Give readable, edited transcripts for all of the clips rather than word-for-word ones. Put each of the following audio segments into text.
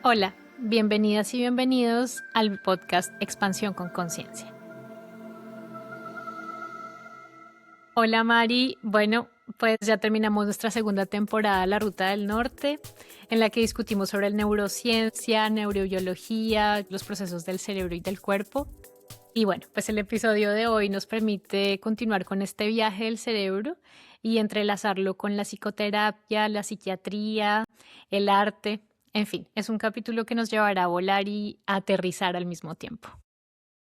Hola, bienvenidas y bienvenidos al podcast Expansión con Conciencia. Hola Mari, bueno, pues ya terminamos nuestra segunda temporada, La Ruta del Norte, en la que discutimos sobre neurociencia, neurobiología, los procesos del cerebro y del cuerpo. Y bueno, pues el episodio de hoy nos permite continuar con este viaje del cerebro y entrelazarlo con la psicoterapia, la psiquiatría, el arte. En fin, es un capítulo que nos llevará a volar y a aterrizar al mismo tiempo.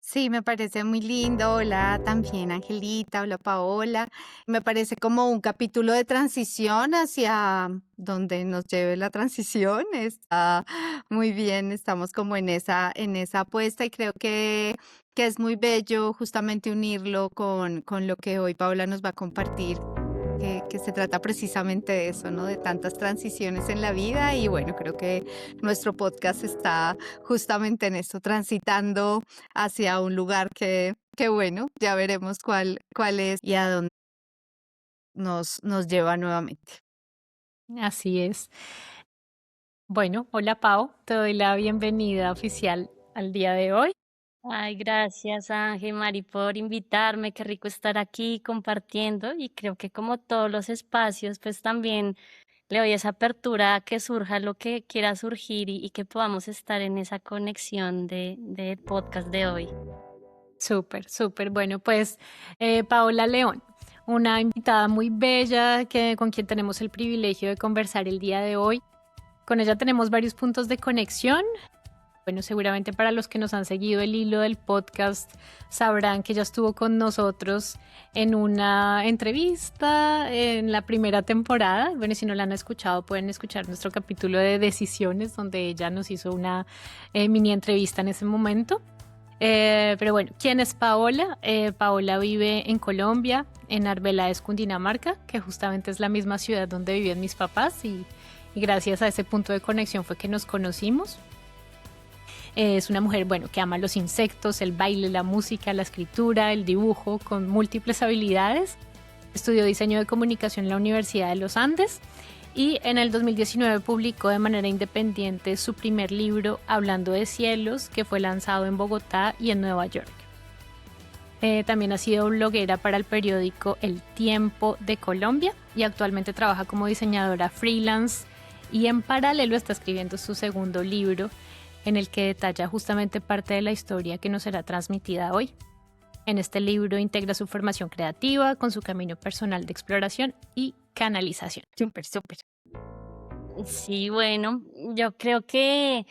Sí, me parece muy lindo. Hola, también Angelita, hola Paola. Me parece como un capítulo de transición hacia donde nos lleve la transición. Está muy bien, estamos como en esa apuesta y creo que es muy bello justamente unirlo con lo que hoy Paola nos va a compartir. Que se trata precisamente de eso, ¿no? De tantas transiciones en la vida y bueno, creo que nuestro podcast está justamente en esto, transitando hacia un lugar que bueno, ya veremos cuál es y a dónde nos lleva nuevamente. Así es. Bueno, hola Pau, te doy la bienvenida oficial al día de hoy. Ay, gracias Ángel, Mari, por invitarme. Qué rico estar aquí compartiendo y creo que como todos los espacios, pues también le doy esa apertura a que surja lo que quiera surgir y que podamos estar en esa conexión de podcast de hoy. Súper, súper. Bueno, pues Paola León, una invitada muy bella con quien tenemos el privilegio de conversar el día de hoy. Con ella tenemos varios puntos de conexión. Bueno, seguramente para los que nos han seguido el hilo del podcast sabrán que ella estuvo con nosotros en una entrevista en la primera temporada. Bueno, si no la han escuchado, pueden escuchar nuestro capítulo de Decisiones, donde ella nos hizo una mini entrevista en ese momento. Pero bueno, ¿quién es Paola? Paola vive en Colombia, en Arbeláez, Cundinamarca, que justamente es la misma ciudad donde vivían mis papás y gracias a ese punto de conexión fue que nos conocimos. Es una mujer, bueno, que ama los insectos, el baile, la música, la escritura, el dibujo, con múltiples habilidades. Estudió diseño de comunicación en la Universidad de los Andes y en el 2019 publicó de manera independiente su primer libro, Hablando de Cielos, que fue lanzado en Bogotá y en Nueva York. También ha sido bloguera para el periódico El Tiempo de Colombia y actualmente trabaja como diseñadora freelance y en paralelo está escribiendo su segundo libro en el que detalla justamente parte de la historia que nos será transmitida hoy. En este libro integra su formación creativa con su camino personal de exploración y canalización. Súper, súper. Sí, bueno, yo creo que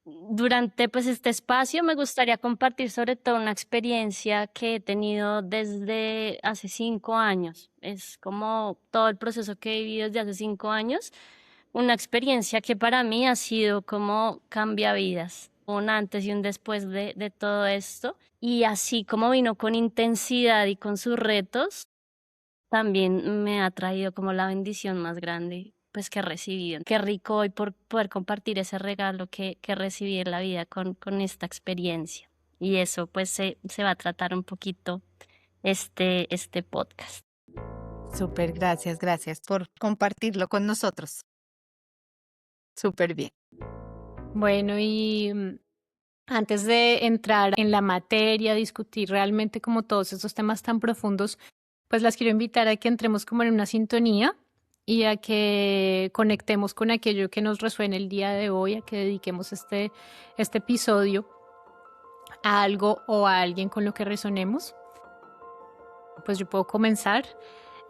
durante pues este espacio me gustaría compartir sobre todo una experiencia que he tenido desde hace 5 años. Es como todo el proceso que he vivido desde hace 5 años, una experiencia que para mí ha sido como cambia vidas, un antes y un después de todo esto. Y así como vino con intensidad y con sus retos, también me ha traído como la bendición más grande pues que he recibido. Qué rico hoy por poder compartir ese regalo que recibí en la vida con esta experiencia. Y eso pues se va a tratar un poquito este podcast. Súper, gracias por compartirlo con nosotros. Súper bien. Bueno, y antes de entrar en la materia, discutir realmente como todos esos temas tan profundos, pues las quiero invitar a que entremos como en una sintonía y a que conectemos con aquello que nos resuena el día de hoy, a que dediquemos este episodio a algo o a alguien con lo que resonemos. Pues yo puedo comenzar.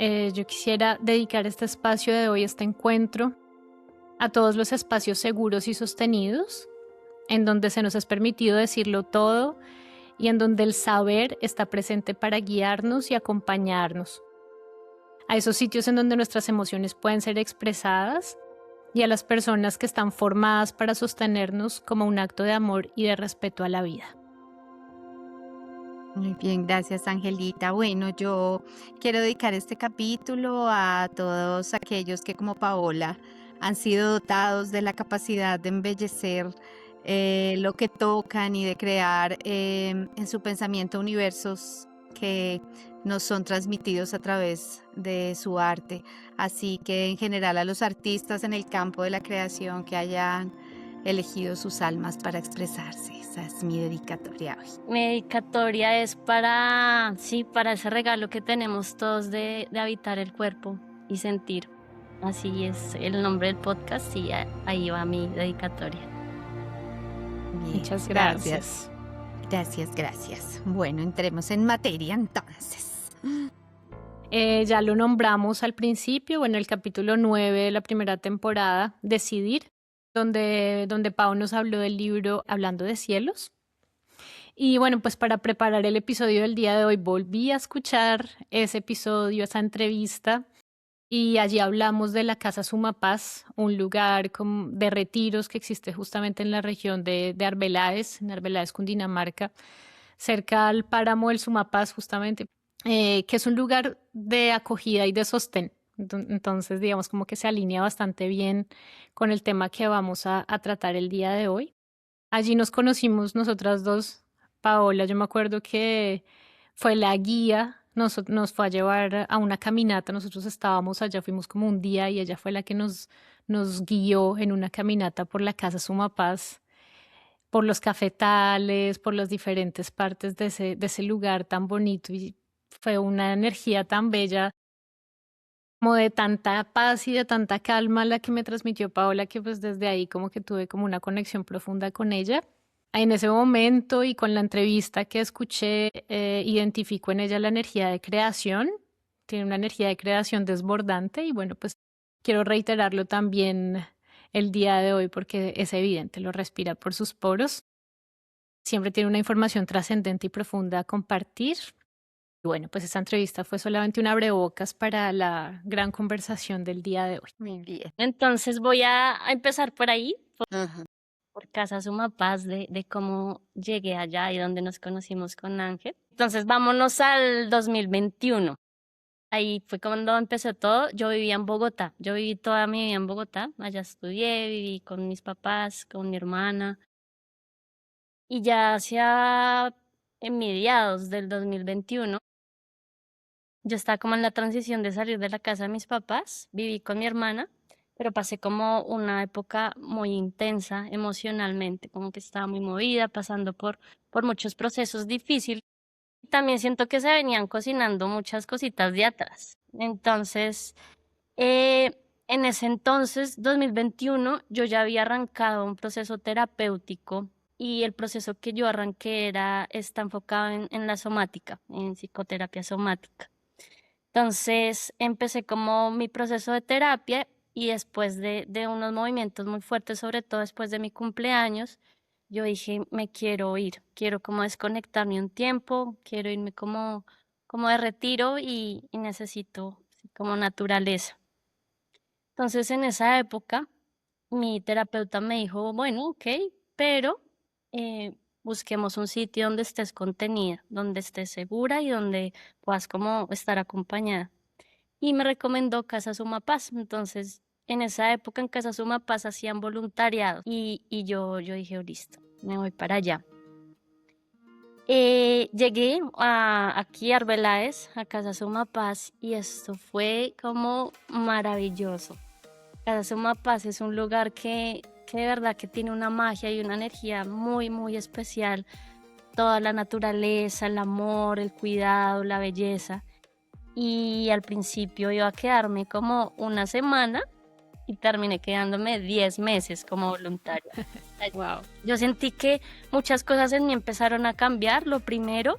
Yo quisiera dedicar este espacio de hoy, este encuentro, a todos los espacios seguros y sostenidos, en donde se nos es permitido decirlo todo y en donde el saber está presente para guiarnos y acompañarnos. A esos sitios en donde nuestras emociones pueden ser expresadas y a las personas que están formadas para sostenernos como un acto de amor y de respeto a la vida. Muy bien, gracias Angelita. Bueno, yo quiero dedicar este capítulo a todos aquellos que como Paola han sido dotados de la capacidad de embellecer lo que tocan y de crear en su pensamiento universos que nos son transmitidos a través de su arte. Así que en general a los artistas en el campo de la creación que hayan elegido sus almas para expresarse. Esa es mi dedicatoria hoy. Mi dedicatoria es para ese regalo que tenemos todos de habitar el cuerpo y sentir. Así es el nombre del podcast y ahí va mi dedicatoria. Bien, Muchas gracias. Gracias. Bueno, entremos en materia entonces. Ya lo nombramos al principio, bueno, el capítulo 9 de la primera temporada, Decidir, donde Pau nos habló del libro Hablando de Cielos. Y bueno, pues para preparar el episodio del día de hoy volví a escuchar ese episodio, esa entrevista, y allí hablamos de la Casa Sumapaz, un lugar de retiros que existe justamente en la región de Arbeláez, en Arbeláez, Cundinamarca, cerca al páramo del Sumapaz justamente, que es un lugar de acogida y de sostén. Entonces, digamos, como que se alinea bastante bien con el tema que vamos a tratar el día de hoy. Allí nos conocimos nosotras dos, Paola, yo me acuerdo que fue la guía, nos fue a llevar a una caminata, nosotros estábamos allá, fuimos como un día y ella fue la que nos guió en una caminata por la Casa Sumapaz, por los cafetales, por las diferentes partes de ese lugar tan bonito, y fue una energía tan bella, como de tanta paz y de tanta calma la que me transmitió Paola, que pues desde ahí como que tuve como una conexión profunda con ella. En ese momento y con la entrevista que escuché, identifico en ella la energía de creación, tiene una energía de creación desbordante y bueno, pues quiero reiterarlo también el día de hoy porque es evidente, lo respira por sus poros. Siempre tiene una información trascendente y profunda a compartir. Y bueno, pues esta entrevista fue solamente un abrebocas para la gran conversación del día de hoy. Muy bien. Entonces voy a empezar por ahí, Ajá. por Casa Sumapaz, de cómo llegué allá y dónde nos conocimos con Ángel. Entonces vámonos al 2021. Ahí fue cuando empezó todo. Yo vivía en Bogotá. Yo viví toda mi vida en Bogotá. Allá estudié, viví con mis papás, con mi hermana. Y ya hacia en mediados del 2021, yo estaba como en la transición de salir de la casa de mis papás. Viví con mi hermana, pero pasé como una época muy intensa emocionalmente, como que estaba muy movida, pasando por muchos procesos difíciles. También siento que se venían cocinando muchas cositas de atrás. Entonces, en ese entonces, 2021, yo ya había arrancado un proceso terapéutico y el proceso que yo arranqué está enfocado en la somática, en psicoterapia somática. Entonces, empecé como mi proceso de terapia y después de unos movimientos muy fuertes, sobre todo después de mi cumpleaños, yo dije, me quiero ir, quiero como desconectarme un tiempo, quiero irme como de retiro y necesito sí, como naturaleza. Entonces, en esa época, mi terapeuta me dijo, bueno, ok, pero busquemos un sitio donde estés contenida, donde estés segura y donde puedas como estar acompañada. Y me recomendó Casa Sumapaz. Entonces, en esa época en Casa Sumapaz hacían voluntariado y yo dije, "Oh, listo, me voy para allá". Llegué aquí a Arbeláez, a Casa Sumapaz, y esto fue como maravilloso. Casa Sumapaz es un lugar que de verdad que tiene una magia y una energía muy, muy especial. Toda la naturaleza, el amor, el cuidado, la belleza. Y al principio iba a quedarme como una semana y terminé quedándome 10 meses como voluntaria. Wow. Yo sentí que muchas cosas en mí empezaron a cambiar. Lo primero,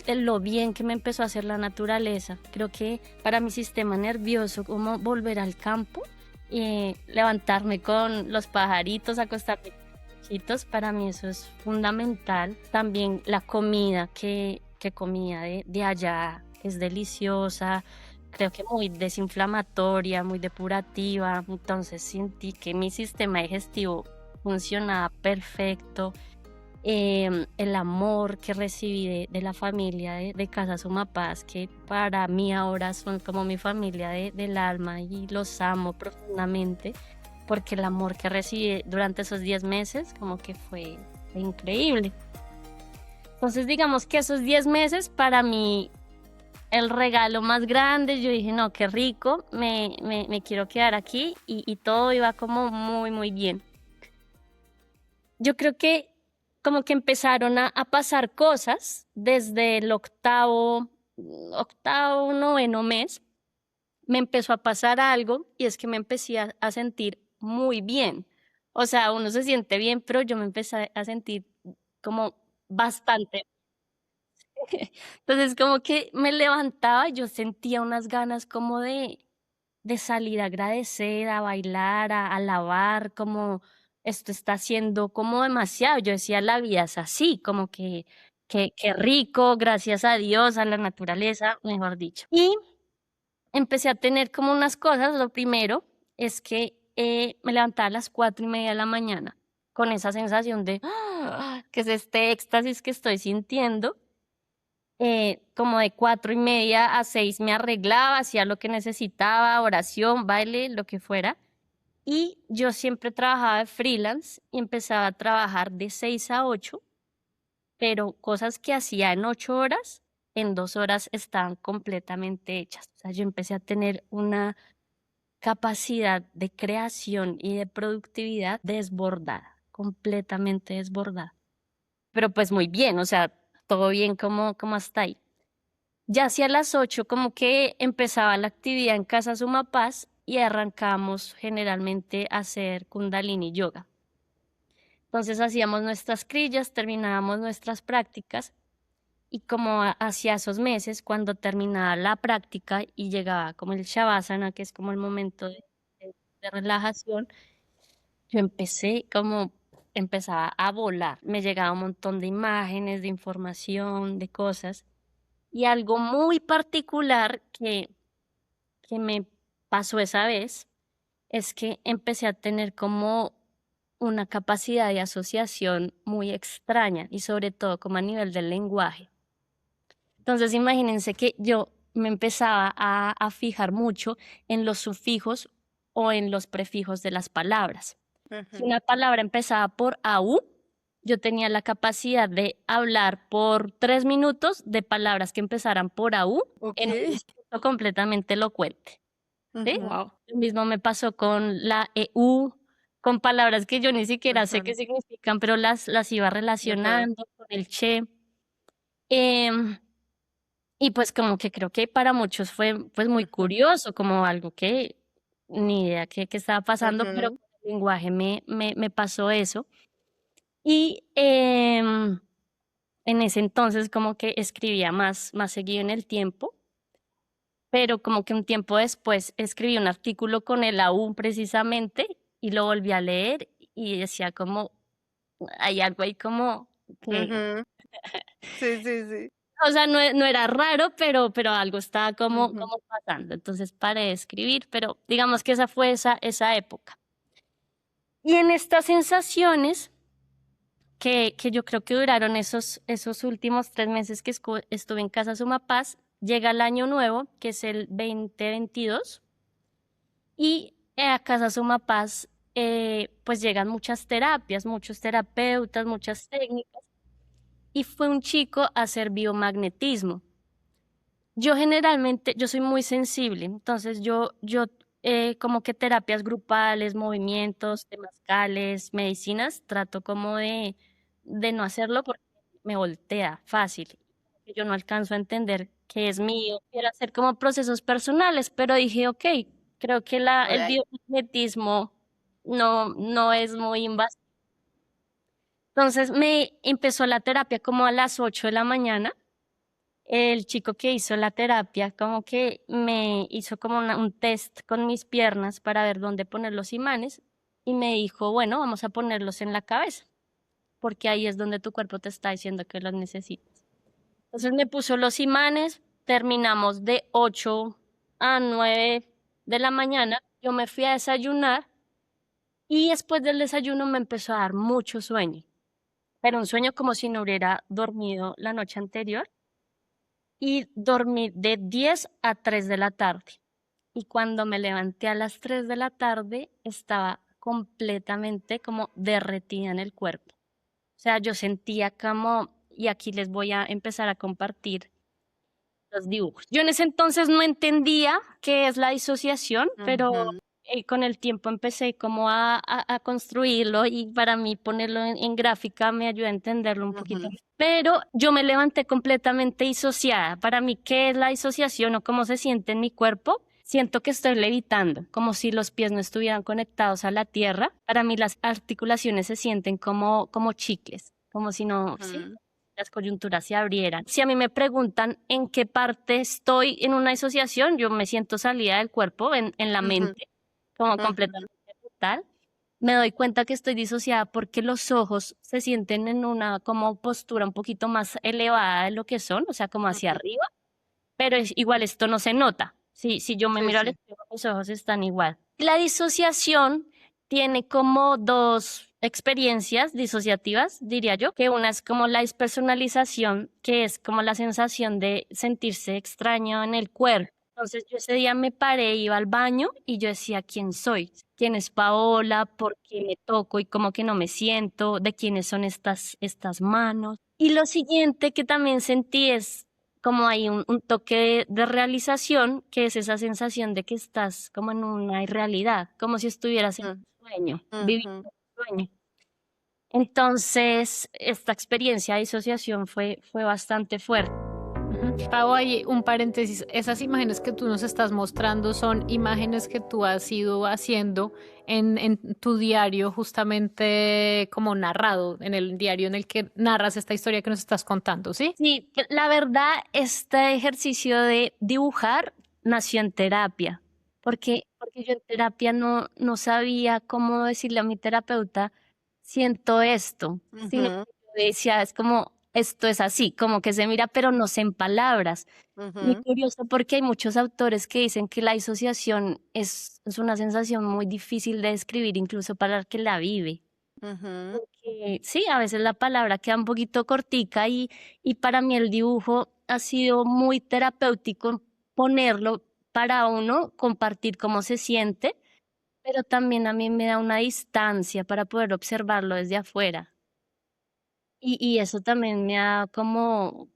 lo bien que me empezó a hacer la naturaleza. Creo que para mi sistema nervioso, como volver al campo, levantarme con los pajaritos, acostarme con los pajaritos, para mí eso es fundamental. También la comida que comía de allá es deliciosa, creo que muy desinflamatoria, muy depurativa. Entonces sentí que mi sistema digestivo funcionaba perfecto. El amor que recibí de la familia de Casa Sumapaz, que para mí ahora son como mi familia del alma y los amo profundamente, porque el amor que recibí durante esos 10 meses como que fue increíble. Entonces digamos que esos 10 meses para mí el regalo más grande, yo dije no, qué rico, me quiero quedar aquí y todo iba como muy muy bien. yo creo que como que empezaron a pasar cosas desde el octavo, noveno mes. Me empezó a pasar algo y es que me empecé a sentir muy bien. O sea, uno se siente bien, pero yo me empecé a sentir como bastante. Entonces, como que me levantaba y yo sentía unas ganas como de salir a agradecer, a bailar, a alabar, como esto está haciendo como demasiado. Yo decía, la vida es así, como que rico, gracias a Dios, a la naturaleza, mejor dicho. Y empecé a tener como unas cosas. Lo primero es que me levantaba a las 4:30 de la mañana con esa sensación de que es este éxtasis que estoy sintiendo. Como de 4:30 a 6 me arreglaba, hacía lo que necesitaba, oración, baile, lo que fuera. Y yo siempre trabajaba de freelance y empezaba a trabajar de 6 a 8, pero cosas que hacía en 8 horas, en 2 horas estaban completamente hechas. O sea, yo empecé a tener una capacidad de creación y de productividad desbordada, completamente desbordada. Pero pues muy bien, o sea, todo bien como hasta ahí. Ya hacia las 8 como que empezaba la actividad en Casa Sumapaz y arrancamos generalmente a hacer Kundalini Yoga. Entonces hacíamos nuestras crillas, terminábamos nuestras prácticas y como hacia esos meses, cuando terminaba la práctica y llegaba como el Shavasana, que es como el momento de relajación, yo empezaba a volar. Me llegaba un montón de imágenes, de información, de cosas. Y algo muy particular que me pasó esa vez es que empecé a tener como una capacidad de asociación muy extraña y sobre todo como a nivel del lenguaje. Entonces imagínense que yo me empezaba a fijar mucho en los sufijos o en los prefijos de las palabras. Si una palabra empezaba por AU, yo tenía la capacidad de hablar por 3 minutos de palabras que empezaran por AU en un Ok. discurso completamente elocuente. ¿Sí? Ujú. Wow. Lo mismo me pasó con la EU, con palabras que yo ni siquiera sé qué Ajá. significan, pero las iba Ajá. relacionando con el che. Em, y pues como que creo que para muchos fue pues muy Ujú. curioso, como algo que ni idea qué estaba pasando, pero Ujú. con el lenguaje me pasó eso. Y en ese entonces como que escribía más seguido en el tiempo, pero como que un tiempo después escribí un artículo con el AU precisamente y lo volví a leer y decía como, hay algo ahí como que, Ujú. Sí, sí, sí. o sea, no era raro, pero algo estaba como, Ujú. como pasando. Entonces paré de escribir, pero digamos que esa fue esa época. Y en estas sensaciones que yo creo que duraron esos últimos 3 meses que estuve en Casa Sumapaz, llega el año nuevo, que es el 2022, y a Casa Sumapaz pues llegan muchas terapias, muchos terapeutas, muchas técnicas, y fue un chico a hacer biomagnetismo. Yo generalmente, yo soy muy sensible, entonces yo como que terapias grupales, movimientos, temazcales, medicinas, trato como de no hacerlo porque me voltea fácil. Yo no alcanzo a entender qué es mío, quiero hacer como procesos personales, pero dije, ok, creo que el Alright. biomagnetismo no es muy invasivo. Entonces me empezó la terapia como a las 8 de la mañana. El chico que hizo la terapia como que me hizo como un test con mis piernas para ver dónde poner los imanes y me dijo, bueno, vamos a ponerlos en la cabeza, porque ahí es donde tu cuerpo te está diciendo que los necesitas. Entonces me puso los imanes, terminamos de 8 a 9 de la mañana, yo me fui a desayunar y después del desayuno me empezó a dar mucho sueño, pero un sueño como si no hubiera dormido la noche anterior y dormí de 10 a 3 de la tarde. Y cuando me levanté a las 3 de la tarde, estaba completamente como derretida en el cuerpo. O sea, yo sentía como, y aquí les voy a empezar a compartir los dibujos. Yo en ese entonces no entendía qué es la disociación, pero Ujú. con el tiempo empecé como a construirlo y para mí ponerlo en gráfica me ayuda a entenderlo un poquito. Ujú. Pero yo me levanté completamente disociada. Para mí, ¿qué es la disociación o cómo se siente en mi cuerpo? Siento que estoy levitando, como si los pies no estuvieran conectados a la tierra. Para mí las articulaciones se sienten como chicles, como si no, sí, Ujú. las coyunturas se abrieran. Si a mí me preguntan en qué parte estoy en una disociación, yo me siento salida del cuerpo, en la Ujú. mente, como Ujú. completamente total. Me doy cuenta que estoy disociada porque los ojos se sienten en una como postura un poquito más elevada de lo que son, o sea, como hacia Ujú. arriba, pero igual esto no se nota. Si yo me Sí, miro al sí. espejo, mis ojos están igual. La disociación tiene como dos experiencias disociativas, diría yo, que una es como la despersonalización, que es como la sensación de sentirse extraño en el cuerpo. Entonces yo ese día me paré, iba al baño y yo decía, ¿quién soy? ¿Quién es Paola? ¿Por qué me toco y como que no me siento? ¿De quiénes son estas manos? Y lo siguiente que también sentí es como hay un toque de realización, que es esa sensación de que estás como en una irrealidad, como si estuvieras en Ujú. un sueño, viviendo Ujú. un sueño. Entonces, esta experiencia de disociación fue bastante fuerte. Ujú. Pau, ahí un paréntesis. Esas imágenes que tú nos estás mostrando son imágenes que tú has ido haciendo en tu diario, justamente como narrado, en el diario en el que narras esta historia que nos estás contando, ¿sí? Sí, la verdad, este ejercicio de dibujar nació en terapia, porque yo en terapia no sabía cómo decirle a mi terapeuta, siento esto, sino Ujú. que yo decía, es como, esto es así, como que se mira, pero no sé en palabras. Muy Ujú. curioso porque hay muchos autores que dicen que la disociación es una sensación muy difícil de describir, incluso para el que la vive. Ujú. Porque sí, a veces la palabra queda un poquito cortica y para mí el dibujo ha sido muy terapéutico ponerlo para uno, compartir cómo se siente, pero también a mí me da una distancia para poder observarlo desde afuera. Y eso también me ha como,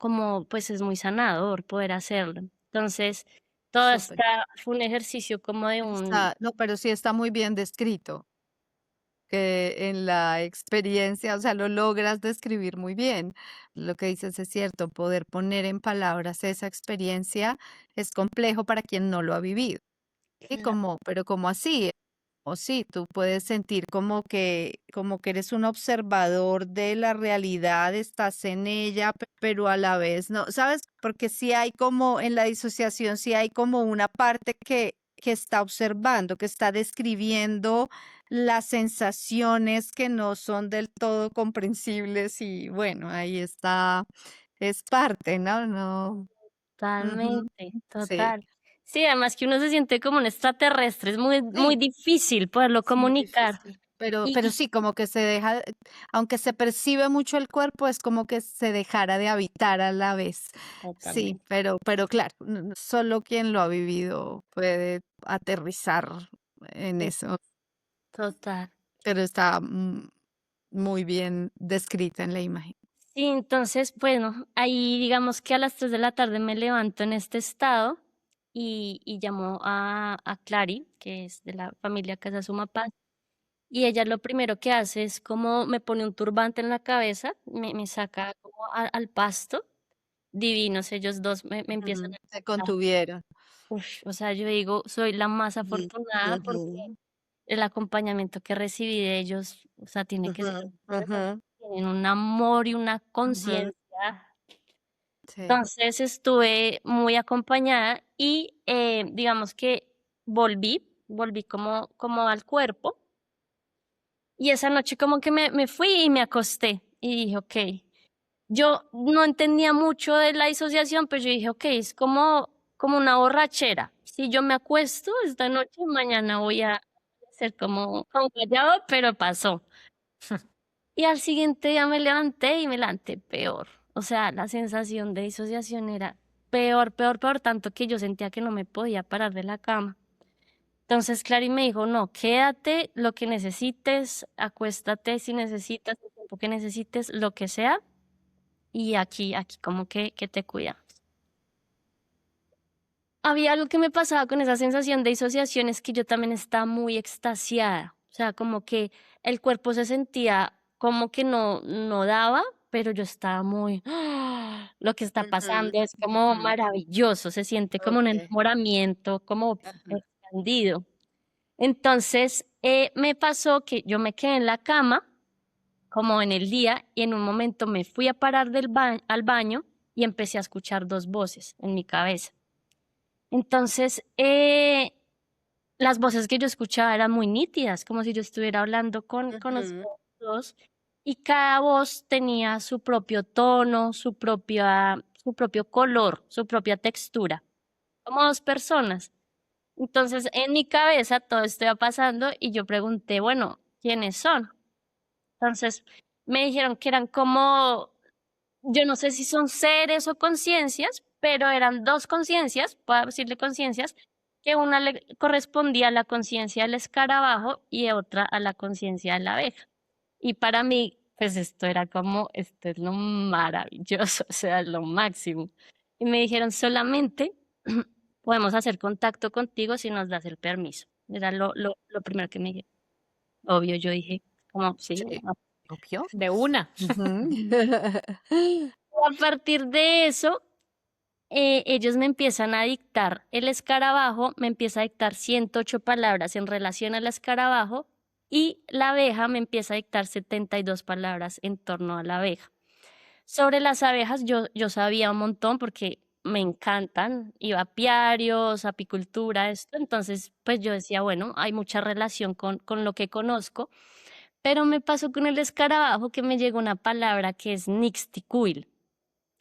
pues es muy sanador poder hacerlo. Entonces, todo Súper. esta fue un ejercicio como de un, No, pero sí está muy bien descrito, que en la experiencia, o sea, lo logras describir muy bien. Lo que dices es cierto, poder poner en palabras esa experiencia es complejo para quien no lo ha vivido. Y como, pero como así, o sí, tú puedes sentir como que eres un observador de la realidad, estás en ella, pero a la vez no, ¿sabes? Porque sí hay como en la disociación, sí hay como una parte que está observando, que está describiendo las sensaciones que no son del todo comprensibles y bueno, ahí está, es parte, ¿no? No. Ujú. Totalmente, Sí. total. Sí, además que uno se siente como un extraterrestre, es muy Sí. difícil poderlo Es muy comunicar. difícil. Y, Pero y sí, como que se deja, aunque se percibe mucho el cuerpo, es como que se dejara de habitar a la vez. Sí, totalmente, pero claro, solo quien lo ha vivido puede aterrizar en sí, eso, total. pero está muy bien descrita en la imagen. Sí, entonces, bueno, ahí digamos que a las 3 de la tarde me levanto en este estado y llamo a Clary, que es de la familia Casa Sumapaz, y ella lo primero que hace es como me pone un turbante en la cabeza, me saca como al pasto, divinos, ellos dos me empiezan Ujú. Se a... contuvieron. Uf, o sea, yo digo, soy la más Ujú. afortunada porque Ujú. el acompañamiento que recibí de ellos, o sea, tiene que ser, Ujú. Ujú. tienen un amor y una Ujú. conciencia. Sí. Entonces estuve muy acompañada y digamos que volví como al cuerpo y esa noche como que me fui y me acosté y dije, ok, yo no entendía mucho de la disociación, pero yo dije, ok, es como una borrachera. Si yo me acuesto esta noche, mañana voy a ser como callado, pero pasó. Y al siguiente día me levanté y me levanté peor. O sea, la sensación de disociación era peor, peor, peor, tanto que yo sentía que no me podía parar de la cama. Entonces Clary me dijo, no, quédate lo que necesites, acuéstate si necesitas, el tiempo que necesites, lo que sea, y aquí como que te cuida. había algo que me pasaba con esa sensación de disociación, es que yo también estaba muy extasiada. O sea, como que el cuerpo se sentía como que no daba, pero yo estaba muy, lo que está Ujú, pasando es como ujú. maravilloso, se siente como un Ok. enamoramiento, como Ajá. expandido. Entonces, me pasó que yo me quedé en la cama, como en el día, y en un momento me fui a parar al baño y empecé a escuchar dos voces en mi cabeza. Entonces, las voces que yo escuchaba eran muy nítidas, como si yo estuviera hablando con Ujú, ustedes dos, y cada voz tenía su propio tono, su propio color, su propia textura, como dos personas. Entonces, en mi cabeza todo esto iba pasando y yo pregunté, bueno, ¿quiénes son? Entonces, me dijeron que eran como, yo no sé si son seres o conciencias, pero eran dos conciencias, puedo decirle conciencias, que una le correspondía a la conciencia del escarabajo y otra a la conciencia de la abeja. Y para mí, pues esto era como, esto es lo maravilloso, o sea, lo máximo. Y me dijeron, solamente podemos hacer contacto contigo si nos das el permiso. Era lo primero que me dijeron. Obvio, yo dije, como, sí. sí, obvio. De una. Ujú. A partir de eso, ellos me empiezan a dictar, el escarabajo me empieza a dictar 108 palabras en relación al escarabajo y la abeja me empieza a dictar 72 palabras en torno a la abeja. Sobre las abejas yo sabía un montón porque me encantan, iba a apiarios, apicultura, esto, entonces pues yo decía, bueno, hay mucha relación con lo que conozco, pero me pasó con el escarabajo que me llegó una palabra que es nixticuil.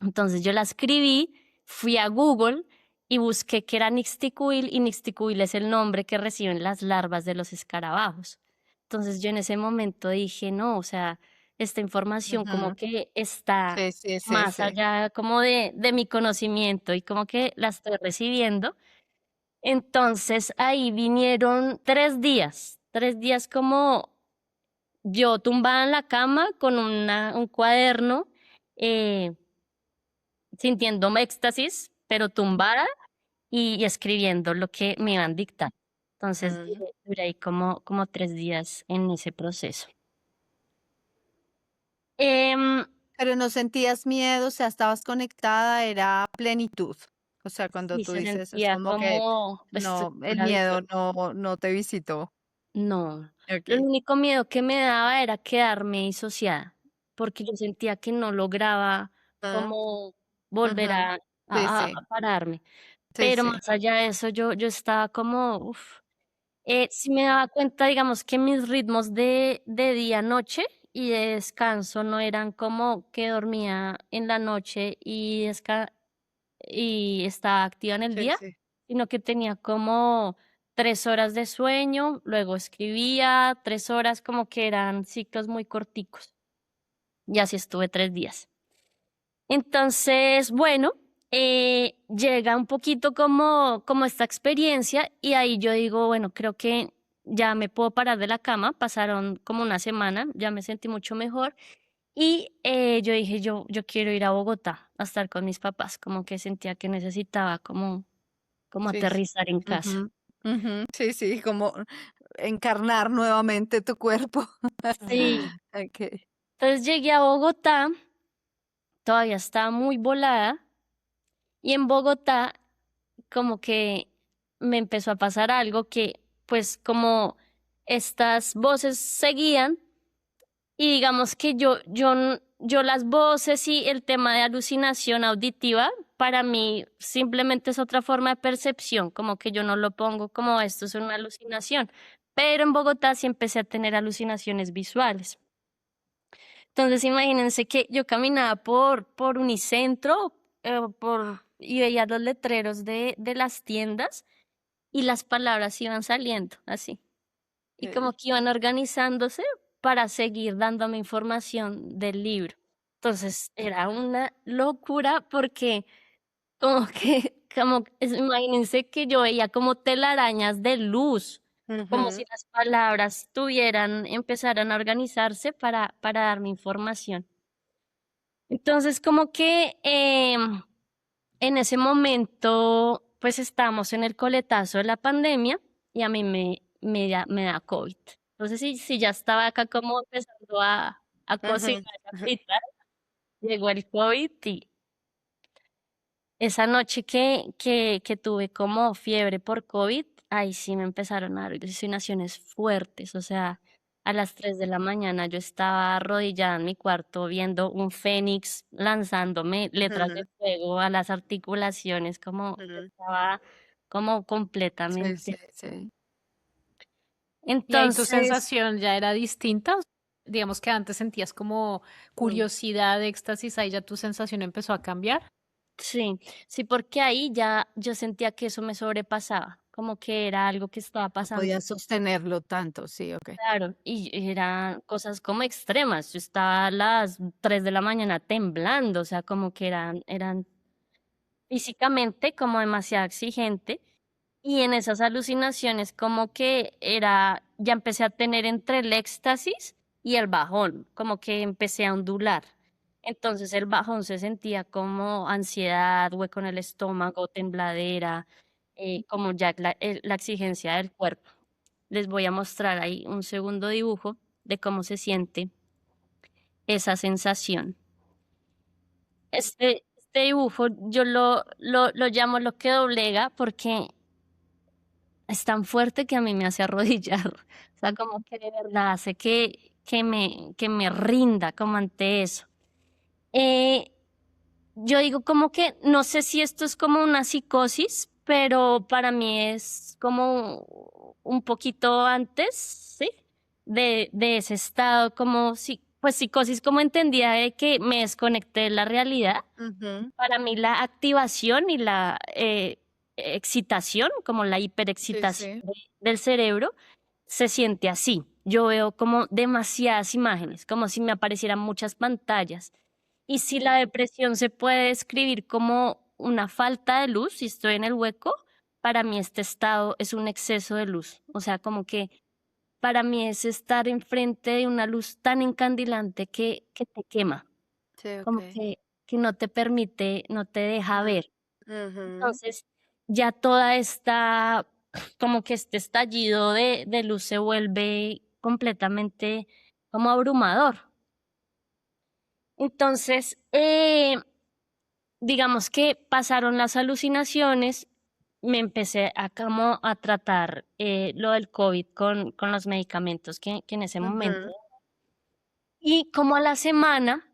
Entonces yo la escribí, fui a Google y busqué qué era Nixticuil y Nixticuil es el nombre que reciben las larvas de los escarabajos. Entonces yo en ese momento dije, no, o sea, esta información como Ujú. que está Sí, sí, sí, más sí. allá como de mi conocimiento y como que la estoy recibiendo. Entonces ahí vinieron 3 días como yo tumbada en la cama con un cuaderno. eh, Sintiendo éxtasis, pero tumbada y escribiendo lo que me iban dictando. Entonces, Mm. duré ahí como 3 días en ese proceso. Em, Pero no sentías miedo, o sea, estabas conectada, era plenitud. O sea, cuando sí, tú se dices, es sentía como que como no, el miedo maravilloso. no te visitó. No, el Okay. único miedo que me daba era quedarme disociada, porque yo sentía que no lograba Ah, como volver ujú. a, Sí, a, a sí, a pararme. sí, Pero sí. más allá de eso, yo estaba como, uff. Sí me daba cuenta, digamos, que mis ritmos de día-noche y de descanso no eran como que dormía en la noche y estaba activa en el Sí, día, sí. sino que tenía como 3 horas de sueño, luego escribía 3 horas, como que eran ciclos muy corticos. Y así estuve 3 días. Entonces, bueno, llega un poquito como esta experiencia y ahí yo digo, bueno, creo que ya me puedo parar de la cama, pasaron como una semana, ya me sentí mucho mejor y yo dije, yo quiero ir a Bogotá a estar con mis papás, como que sentía que necesitaba como Sí, sí. aterrizar en casa. Ujú, ujú. Sí, sí, como encarnar nuevamente tu cuerpo. Sí, Okay. entonces llegué a Bogotá, todavía estaba muy volada y en Bogotá como que me empezó a pasar algo que, pues como estas voces seguían y digamos que yo las voces y el tema de alucinación auditiva, para mí simplemente es otra forma de percepción, como que yo no lo pongo como esto es una alucinación, pero en Bogotá sí empecé a tener alucinaciones visuales. Entonces imagínense que yo caminaba por Unicentro, y veía los letreros de las tiendas y las palabras iban saliendo así. Y como Okey. que iban organizándose para seguir dándome información del libro. Entonces era una locura porque como que, imagínense que yo veía como telarañas de luz, como si Ujú. las palabras empezaran a organizarse para darme información. Entonces como que en ese momento, pues estábamos en el coletazo de la pandemia y a mí me da COVID. Entonces, sí, ya estaba acá como empezando a cocinar, Ujú, a ujú. fritar, llegó el COVID y esa noche que tuve como fiebre por COVID, ahí sí me empezaron a dar alucinaciones fuertes. O sea, a las 3 de la mañana yo estaba arrodillada en mi cuarto viendo un fénix lanzándome letras de Ujú, fuego a las articulaciones, como ujú. estaba como Sí, sí, completamente. sí. Y ahí tu Entonces, sensación ya era distinta. Digamos que antes sentías como Mm. curiosidad, éxtasis, ahí ya tu sensación empezó a cambiar. sí, porque ahí ya yo sentía que eso me sobrepasaba, como que era algo que estaba No pasando. podía sostenerlo tanto, sí, ok. Claro, y eran cosas como extremas. Yo estaba a las 3 de la mañana temblando, o sea, como que eran físicamente como demasiado exigente. Y en esas alucinaciones como que ya empecé a tener entre el éxtasis y el bajón, como que empecé a ondular. Entonces el bajón se sentía como ansiedad, hueco en el estómago, tembladera, como ya la exigencia del cuerpo. Les voy a mostrar ahí un segundo dibujo de cómo se siente esa sensación. Este dibujo yo lo llamo lo que doblega porque es tan fuerte que a mí me hace arrodillar. O sea, como que de verdad hace que me rinda como ante eso. Eh, yo digo como que no sé si esto es como una psicosis, pero para mí es como un poquito antes, ¿sí? De ese estado, como si, pues psicosis como entendía de que me desconecté de la realidad. Ujú. Para mí la activación y la excitación, como la Sí, hiperexcitación sí. del cerebro, se siente así. Yo veo como demasiadas imágenes, como si me aparecieran muchas pantallas. Y si la depresión se puede describir como una falta de luz, si estoy en el hueco, para mí este estado es un exceso de luz. O sea, como que para mí es estar enfrente de una luz tan encandilante que te quema, Sí, como ok. que no te permite, no te deja Ujú, ver. ujú. Entonces, ya toda esta, como que este estallido de luz se vuelve completamente como abrumador. Entonces, digamos que pasaron las alucinaciones, me empecé a como a tratar lo del COVID con los medicamentos que en ese momento. Ujú, Y como a la semana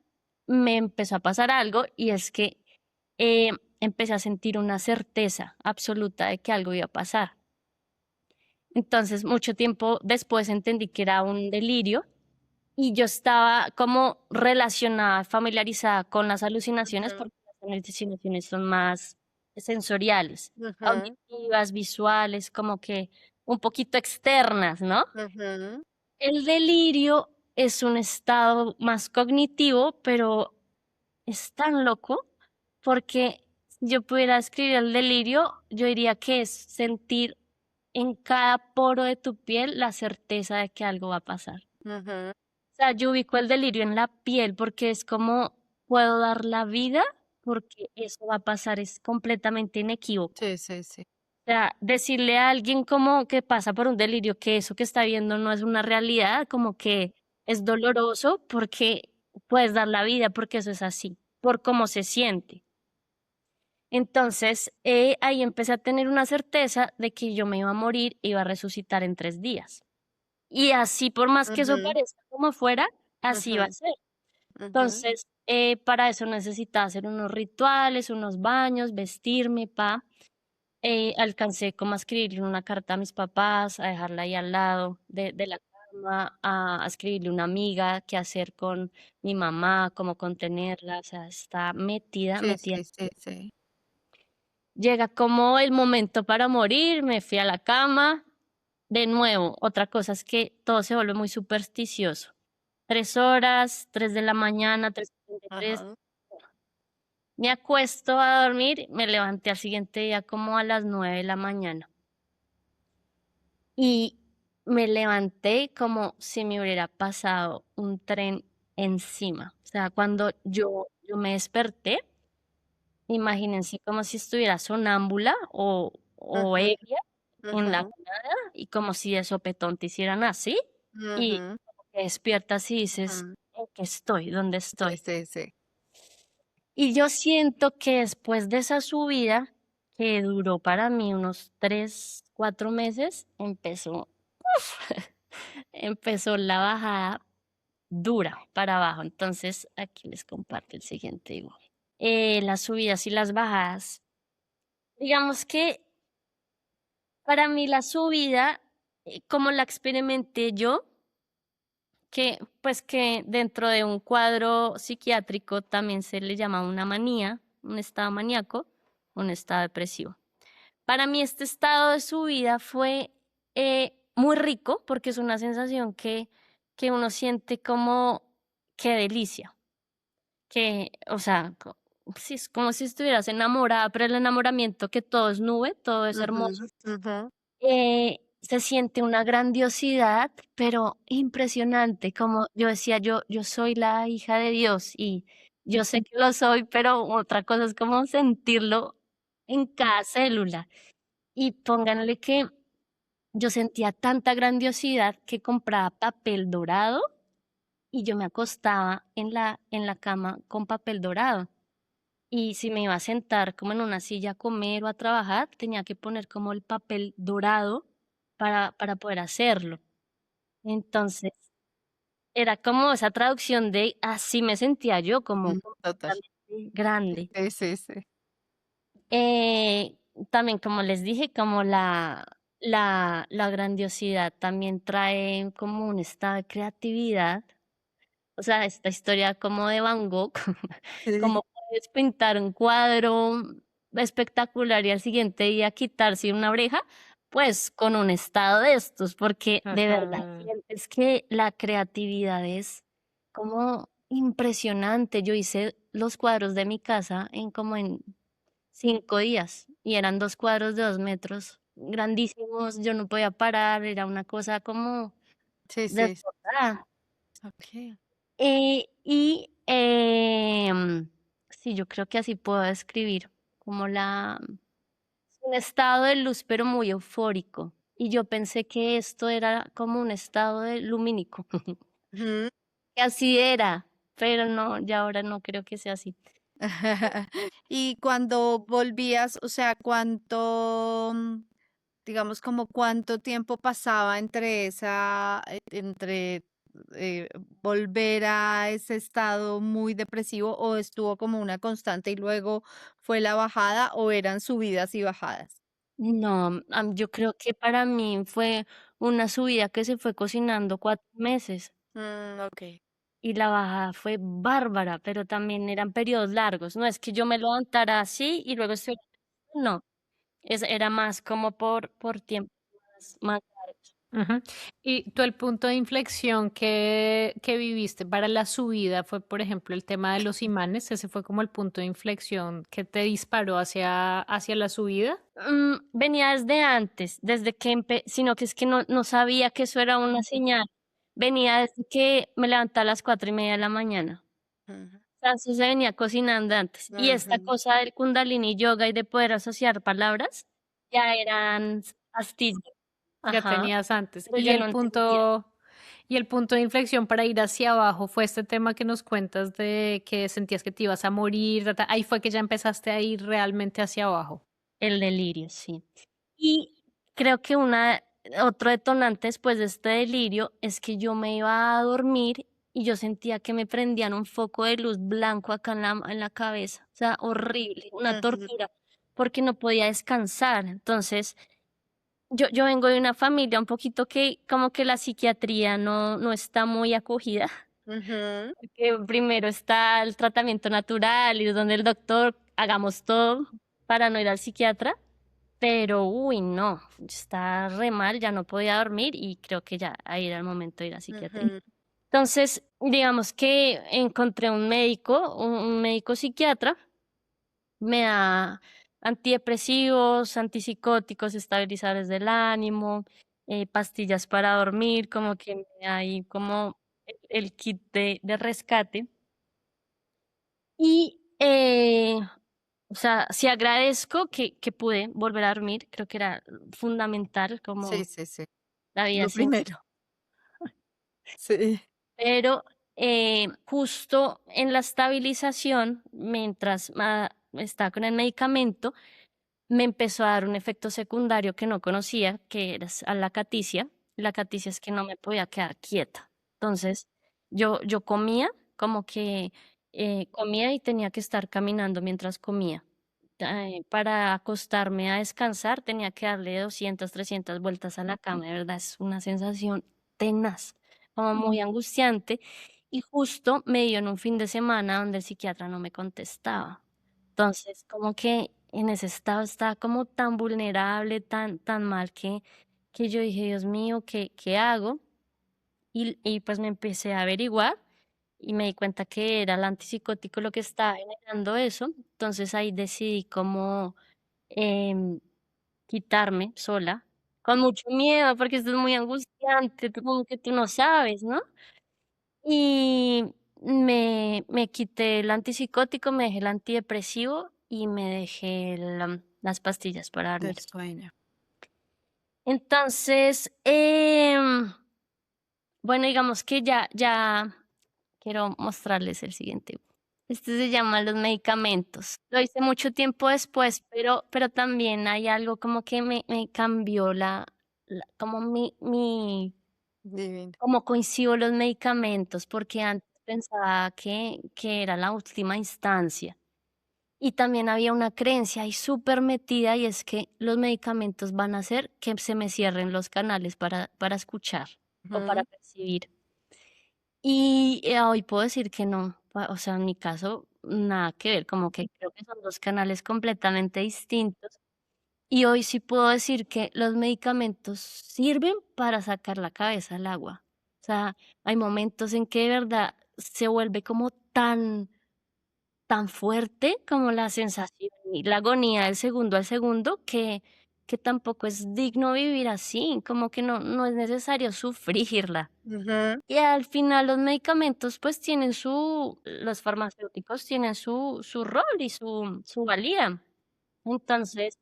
me empezó a pasar algo y es que eh, empecé a sentir una certeza absoluta de que algo iba a pasar. Entonces, mucho tiempo después entendí que era un delirio y yo estaba como relacionada, familiarizada con las alucinaciones ujú, porque las alucinaciones son más sensoriales, ujú, auditivas, visuales, como que un poquito externas, ¿no? ujú. El delirio es un estado más cognitivo, pero es tan loco porque si yo pudiera escribir el delirio, yo diría que es sentir en cada poro de tu piel la certeza de que algo va a pasar. Ujú. O sea, yo ubico el delirio en la piel porque es como puedo dar la vida porque eso va a pasar, es completamente inequívoco. Sí, sí, sí. O sea, decirle a alguien como que pasa por un delirio que eso que está viendo no es una realidad, como que es doloroso porque puedes dar la vida porque eso es así, por cómo se siente. Entonces, ahí empecé a tener una certeza de que yo me iba a morir, iba a resucitar en 3 días. Y así, por más que eso Ujú, parezca como fuera, así iba a ujú, ser. ujú. Entonces, para eso necesitaba hacer unos rituales, unos baños, vestirme, pa. Alcancé como a escribirle una carta a mis papás, a dejarla ahí al lado de la cama, a escribirle a una amiga, qué hacer con mi mamá, cómo contenerla, o sea, está metida, Sí, metida. sí, sí, sí. Llega como el momento para morir, me fui a la cama. De nuevo, otra cosa es que todo se vuelve muy supersticioso. 3 horas, 3 de la mañana, 3:33. Ajá. Me acuesto a dormir, me levanté al siguiente día como a las 9 de la mañana. Y me levanté como si me hubiera pasado un tren encima. O sea, cuando yo me desperté, imagínense como si estuviera sonámbula o Ujú, ebria en la ujú, nada y como si de sopetón te hicieran así y ujú, te despiertas y dices, ujú. ¿en qué estoy? ¿Dónde Sí, estoy? sí, sí. Y yo siento que después de esa subida, que duró para mí unos 3, 4 meses, empezó la bajada dura para abajo. Entonces, aquí les comparto el siguiente dibujo. Las subidas y las bajadas. Digamos que para mí la subida, como la experimenté yo, que pues que dentro de un cuadro psiquiátrico también se le llama una manía, un estado maníaco, un estado depresivo. Para mí este estado de subida fue muy rico porque es una sensación que uno siente como qué delicia, que, o sea, sí, es como si estuvieras enamorada, pero el enamoramiento que todo es nube, todo es hermoso. Ujú, ujú, Se siente una grandiosidad, pero impresionante, como yo decía, yo soy la hija de Dios y yo sé que lo soy, pero otra cosa es como sentirlo en cada célula. Y pónganle que yo sentía tanta grandiosidad que compraba papel dorado y yo me acostaba en la cama con papel dorado. Y si me iba a sentar como en una silla a comer o a trabajar, tenía que poner como el papel dorado para poder hacerlo. Entonces, era como esa traducción de así me sentía yo, como Total. completamente grande. Sí, sí, sí. Eh, También, como les dije, como la grandiosidad también trae como un estado de creatividad. O sea, esta historia como de Van Gogh, Sí. como puedes pintar un cuadro espectacular y al siguiente día quitarse una oreja, pues con un estado de estos, porque de verdad Ajá. sientes que la creatividad es como impresionante. Yo hice los cuadros de mi casa en 5 días y eran 2 cuadros de 2 metros, grandísimos, yo no podía parar, era una cosa como Sí, sí. desbordada. Ok. Sí, yo creo que así puedo describir como un estado de luz, pero muy eufórico. Y yo pensé que esto era como un estado de lumínico, ujú. que así era, pero no, ya ahora no creo que sea así. Y cuando volvías, o sea, digamos, como cuánto tiempo pasaba entre eh, volver a ese estado muy depresivo o estuvo como una constante y luego fue la bajada o eran subidas y bajadas. No, yo creo que para mí fue una subida que se fue cocinando 4 meses Ok. y la bajada fue bárbara, pero también eran periodos largos. No es que yo me levantara así y luego estoy, no, era más como por tiempo más largos. Ujú. Y tú el punto de inflexión que viviste para la subida fue, por ejemplo, el tema de los imanes, ese fue como el punto de inflexión que te disparó hacia la subida. Venía desde antes, desde que sino que es que no sabía que eso era una señal. Venía desde que me levantaba a las 4:30 de la mañana. Ujú, O sea, eso se venía cocinando antes. Y esta ujú, cosa del Kundalini Yoga y de poder asociar palabras ya eran astillas. Ya Ajá, tenías antes. pero yo no entendía. Y el punto de inflexión para ir hacia abajo fue este tema que nos cuentas de que sentías que te ibas a morir. Ahí fue que ya empezaste a ir realmente hacia abajo. El delirio, sí. Y creo que otro detonante después de este delirio es que yo me iba a dormir y yo sentía que me prendían un foco de luz blanco acá en la cabeza. O sea, horrible, una ujú, tortura, porque no podía descansar. Entonces, yo vengo de una familia un poquito que como que la psiquiatría no está muy acogida. ujú, Que primero está el tratamiento natural y es donde el doctor hagamos todo para no ir al psiquiatra. Pero, uy, no, está re mal, ya no podía dormir y creo que ya ahí era el momento de ir a psiquiatría. ujú, Entonces, digamos que encontré un médico psiquiatra, me da antidepresivos, antipsicóticos, estabilizadores del ánimo, pastillas para dormir, como que me da ahí como el kit de rescate. Y O sea, sí agradezco que pude volver a dormir, creo que era fundamental Sí, como sí, sí. la vida Lo sin, primero. Sí. pero justo en la estabilización, mientras estaba con el medicamento, me empezó a dar un efecto secundario que no conocía, que era a la caticia. La caticia es que no me podía quedar quieta. Entonces, yo comía, como que comía y tenía que estar caminando mientras comía. Para acostarme a descansar tenía que darle 200, 300 vueltas a la cama. De verdad, es una sensación tenaz, como muy angustiante. Y justo me dio en un fin de semana donde el psiquiatra no me contestaba. Entonces, como que en ese estado estaba como tan vulnerable, tan mal que yo dije, Dios mío, ¿qué hago? Y pues me empecé a averiguar y me di cuenta que era el antipsicótico lo que estaba generando eso. Entonces ahí decidí como em, quitarme sola, con mucho miedo, porque esto es muy angustiante, como que tú no sabes, ¿no? Y me quité el antipsicótico, me dejé el antidepresivo y me dejé las pastillas para Del dormir. sueño. Entonces, bueno, digamos que ya quiero mostrarles el siguiente. Este se llama los medicamentos. Lo hice mucho tiempo después, pero también hay algo como que me cambió como Divino. cómo coincido los medicamentos, porque antes pensaba que era la última instancia. Y también había una creencia ahí súper metida y es que los medicamentos van a hacer que se me cierren los canales para escuchar o para Ujú. percibir. Y hoy puedo decir que no, o sea, en mi caso, nada que ver, como que creo que son dos canales completamente distintos. Y hoy sí puedo decir que los medicamentos sirven para sacar la cabeza al agua. O sea, hay momentos en que de verdad se vuelve como tan fuerte como la sensación y la agonía del segundo al segundo que tampoco es digno vivir así, como que no es necesario sufrirla. Ujú. Y al final los medicamentos pues tienen los farmacéuticos tienen su rol y su valía. Entonces,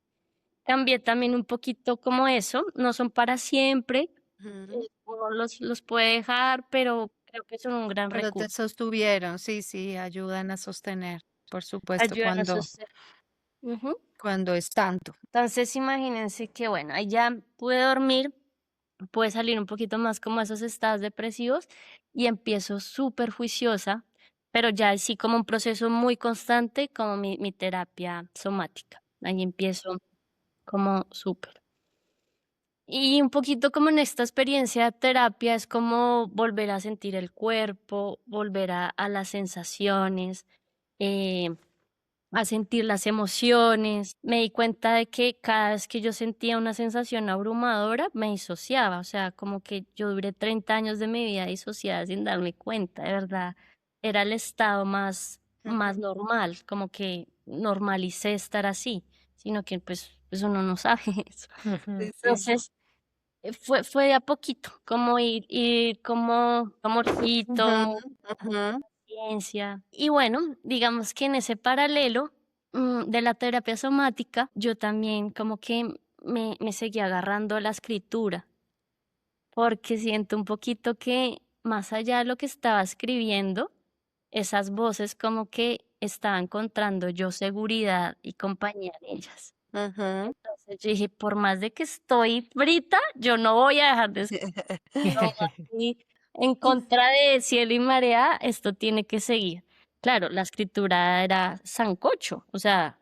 cambié también un poquito como eso, no son para siempre, Ujú. uno los puede dejar, pero creo que son un gran Pero te recurso. sostuvieron, sí, sí, ayudan a sostener, por supuesto, Ayudan a sostener. Ujú. cuando es tanto. Entonces, imagínense que, bueno, ahí ya pude dormir, pude salir un poquito más como esos estados depresivos y empiezo súper juiciosa, pero ya sí como un proceso muy constante, como mi terapia somática. Ahí empiezo como súper. Y un poquito como en esta experiencia de terapia es como volver a sentir el cuerpo, volver a las sensaciones, eh, a sentir las emociones. Me di cuenta de que cada vez que yo sentía una sensación abrumadora, me disociaba. O sea, como que yo duré 30 años de mi vida disociada sin darme cuenta. De verdad, era el estado Ujú. más normal, como que normalicé estar así, sino que pues uno no sabe eso. Sí, sí. Entonces, fue de a poquito, como ir como Ujú. amorcito, Ujú. ciencia. Y bueno, digamos que en ese paralelo de la terapia somática, yo también como que me seguía agarrando a la escritura, porque siento un poquito que más allá de lo que estaba escribiendo, esas voces como que estaba encontrando yo seguridad y compañía en ellas. Ujú. Entonces yo dije, por más de que estoy frita, yo no voy a dejar de escribir. Y en contra de cielo y marea, esto tiene que seguir. Claro, la escritura era sancocho, o sea,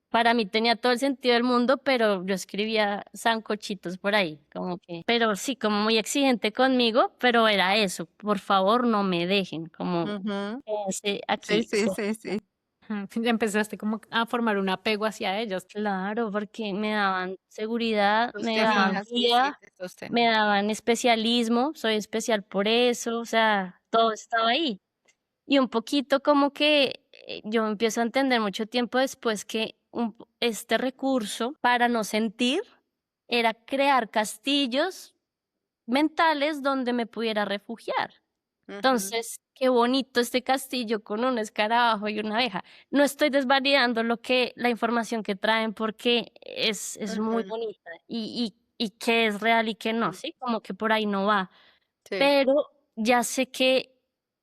para mí tenía todo el sentido del mundo, pero yo escribía sancochitos por ahí, como que, pero sí, como muy exigente conmigo, pero era eso, por favor no me dejen, como Ujú. Sí, aquí. sí, sí, sí. Ya empezaste como a formar un apego hacia ellos. Claro, porque me daban seguridad, Los me daban tenías, sí, sí, guía, te sostenían. me daban especialismo, soy especial por eso, o sea, todo estaba ahí. Y un poquito como que yo empiezo a entender mucho tiempo después que este recurso para no sentir era crear castillos mentales donde me pudiera refugiar. Ujú. Entonces, qué bonito este castillo con un escarabajo y una abeja. No estoy desvalidando la información que traen porque es muy Ujú. bonita y qué es real y qué no, Mm. ¿sí? Como que por ahí no va. Sí. Pero ya sé que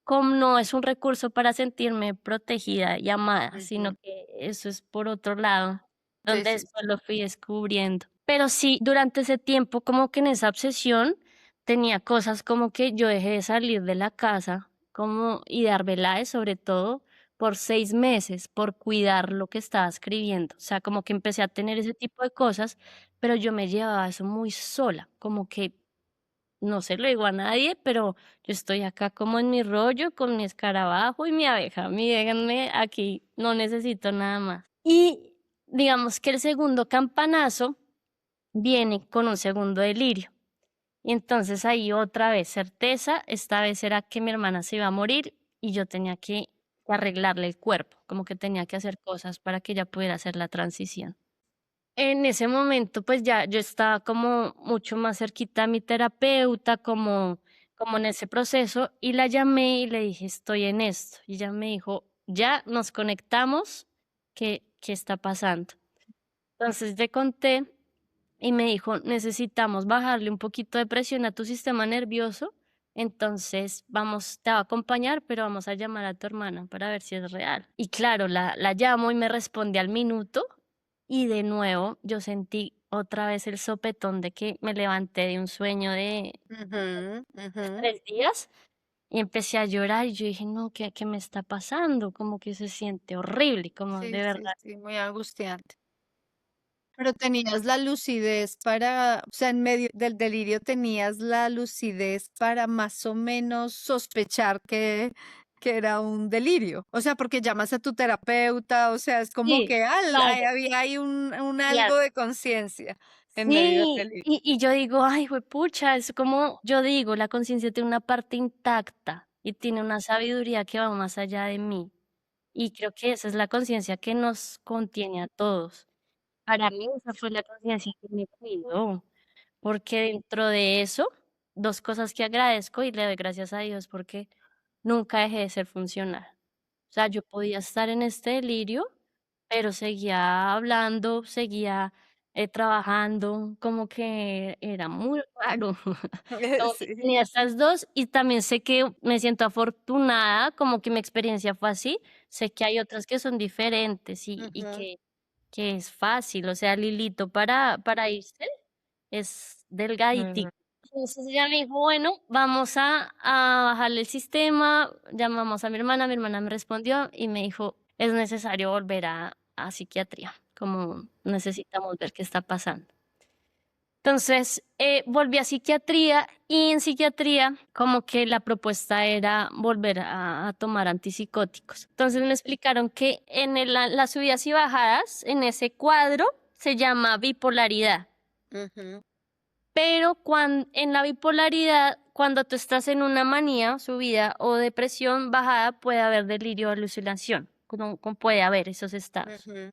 como no es un recurso para sentirme protegida y amada, sino Ujú. que eso es por otro lado, Sí, donde sí, después sí. lo fui descubriendo. Pero sí, durante ese tiempo, como que en esa obsesión, tenía cosas como que yo dejé de salir de la casa, como, y de Arbeláez sobre todo, por 6 meses, por cuidar lo que estaba escribiendo. O sea, como que empecé a tener ese tipo de cosas, pero yo me llevaba eso muy sola, como que no se lo digo a nadie, pero yo estoy acá como en mi rollo con mi escarabajo y mi abeja. Mi déjenme aquí, no necesito nada más. Y digamos que el segundo campanazo viene con un segundo delirio. Y entonces ahí otra vez certeza, esta vez era que mi hermana se iba a morir y yo tenía que arreglarle el cuerpo, como que tenía que hacer cosas para que ella pudiera hacer la transición. En ese momento, pues ya yo estaba como mucho más cerquita a mi terapeuta, como en ese proceso, y la llamé y le dije, estoy en esto. Y ella me dijo, ya nos conectamos, ¿qué está pasando? Entonces le conté y me dijo, necesitamos bajarle un poquito de presión a tu sistema nervioso, entonces te va a acompañar, pero vamos a llamar a tu hermana para ver si es real. Y claro, la llamo y me responde al minuto y de nuevo yo sentí otra vez el sopetón de que me levanté de un sueño de Ujú. Ujú. 3 días y empecé a llorar y yo dije, no, ¿qué me está pasando? Como que se siente horrible, como Sí, de sí, verdad. sí, muy angustiante. Pero tenías la lucidez para, o sea, en medio del delirio tenías la lucidez para más o menos sospechar que era un delirio. O sea, porque llamas a tu terapeuta, o sea, es como Sí, que claro, había ahí un algo claro. de conciencia en medio del Sí, delirio. y yo digo, ay, pucha, es como yo digo, la conciencia tiene una parte intacta y tiene una sabiduría que va más allá de mí. Y creo que esa es la conciencia que nos contiene a todos. Para mí esa fue la conciencia que me cuidó, porque dentro de eso, dos cosas que agradezco y le doy gracias a Dios porque nunca dejé de ser funcional. O sea, yo podía estar en este delirio, pero seguía hablando, seguía trabajando, como que era muy raro. Como que Sí. tenía estas dos y también sé que me siento afortunada, como que mi experiencia fue así. Sé que hay otras que son diferentes y Ujú. que es fácil. O sea, Lilito para irse es Ujú. delgaditico. Entonces ella me dijo, bueno, vamos a bajarle el sistema, llamamos a mi hermana me respondió y me dijo, es necesario volver a psiquiatría, como necesitamos ver qué está pasando. Entonces volví a psiquiatría y en psiquiatría como que la propuesta era volver a tomar antipsicóticos. Entonces me explicaron que las subidas y bajadas en ese cuadro se llama bipolaridad. Ujú. Pero en la bipolaridad, cuando tú estás en una manía, subida o depresión, bajada, puede haber delirio o alucinación, como puede haber esos estados. Ujú.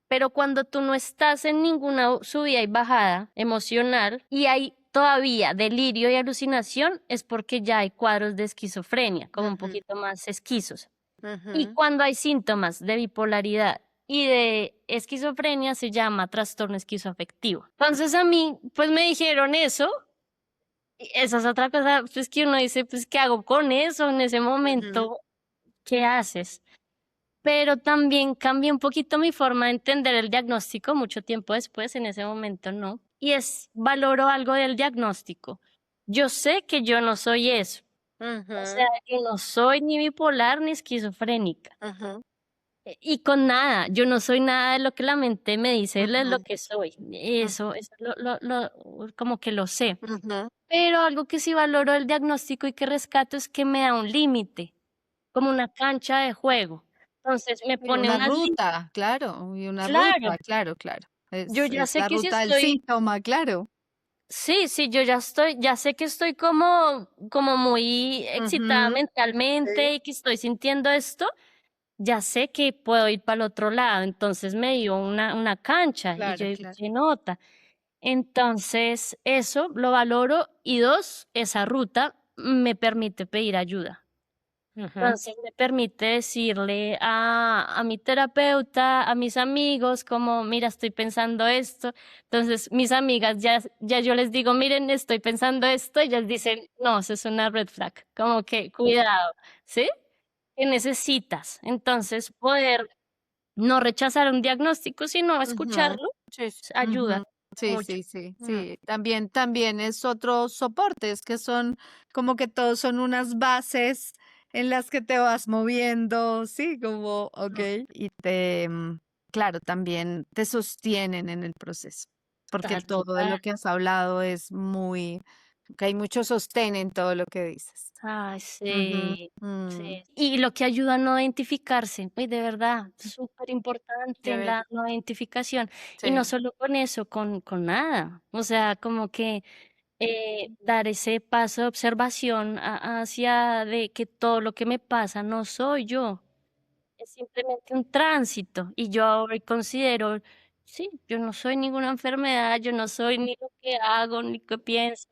Pero cuando tú no estás en ninguna subida y bajada emocional y hay todavía delirio y alucinación, es porque ya hay cuadros de esquizofrenia, como un Ujú. poquito más esquizos. Y Ujú. cuando hay síntomas de bipolaridad y de esquizofrenia, se llama trastorno esquizoafectivo. Entonces a mí, pues me dijeron eso. Y esa es otra cosa, pues que uno dice, pues, ¿qué hago con eso en ese Ujú. momento? ¿Qué haces? Pero también cambié un poquito mi forma de entender el diagnóstico mucho tiempo después, en ese momento no. Y valoro algo del diagnóstico. Yo sé que yo no soy eso. O sea, Ujú. que no soy ni bipolar ni esquizofrénica. Ujú. Y con nada, yo no soy nada de lo que la mente me dice, es lo Ujú. que soy. Eso como que lo sé. Ujú. Pero algo que sí valoro del diagnóstico y que rescato es que me da un límite, como una cancha de juego. Entonces me Y pone una unas ruta, claro, y una claro, ruta, claro, claro. yo ya Es sé la que si ruta del estoy, síntoma, claro. sí, sí, ya sé que estoy como muy excitada Ujú. mentalmente Sí. y que estoy sintiendo esto, ya sé que puedo ir para el otro lado. Entonces me dio una cancha y yo Claro, digo, claro. se nota. Entonces, eso lo valoro. Y dos, esa ruta me permite pedir ayuda. Ujú. Entonces me permite decirle a mi terapeuta, a mis amigos, como, mira, estoy pensando esto. Entonces mis amigas ya yo les digo, miren, estoy pensando esto, y ellas dicen, no, eso es una red flag, como que cuidado, ¿sí? ¿Qué necesitas? Entonces poder no rechazar un diagnóstico, sino Ujú. escucharlo, Sí, sí. ayuda Ujú. Sí, mucho. sí, sí, Mm. sí. También es otro soporte, es que son como que todos son unas bases en las que te vas moviendo, sí, como, ok, y claro, también te sostienen en el proceso, porque Tal todo de lo cual. que has hablado es que hay mucho sostén en todo lo que dices. Ay, Ujú, sí, mm, sí. Y lo que ayuda a no identificarse, uy, de verdad, súper Qué importante bello. la no identificación. Y no Sí. solo con eso, con nada. O sea, como que dar ese paso de observación hacia de que todo lo que me pasa no soy yo, es simplemente un tránsito. Y yo hoy considero, sí, yo no soy ninguna enfermedad, yo no soy ni lo que hago, ni qué pienso.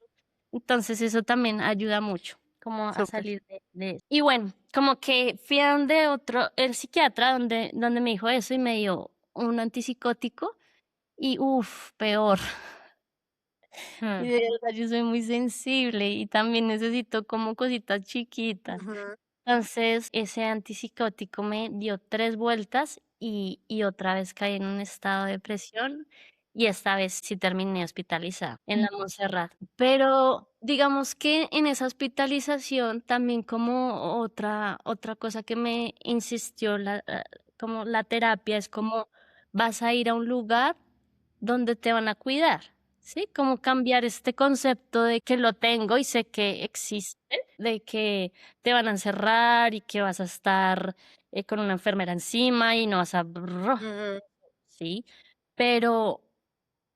Entonces eso también ayuda mucho, como a Súper. salir de eso. Y bueno, como que fui a donde el psiquiatra, donde me dijo eso y me dio un antipsicótico y uff, peor. Y Mm. de verdad yo soy muy sensible y también necesito como cositas chiquitas. Ujú. Entonces, ese antipsicótico me dio 3 vueltas y otra vez caí en un estado de depresión, y esta vez sí terminé hospitalizada en la Montserrat. Pero digamos que en esa hospitalización también como otra cosa que me insistió como la terapia es como vas a ir a un lugar donde te van a cuidar, ¿sí? Como cambiar este concepto de que lo tengo y sé que existe, de que te van a encerrar y que vas a estar con una enfermera encima y no vas a... Ujú. Sí, pero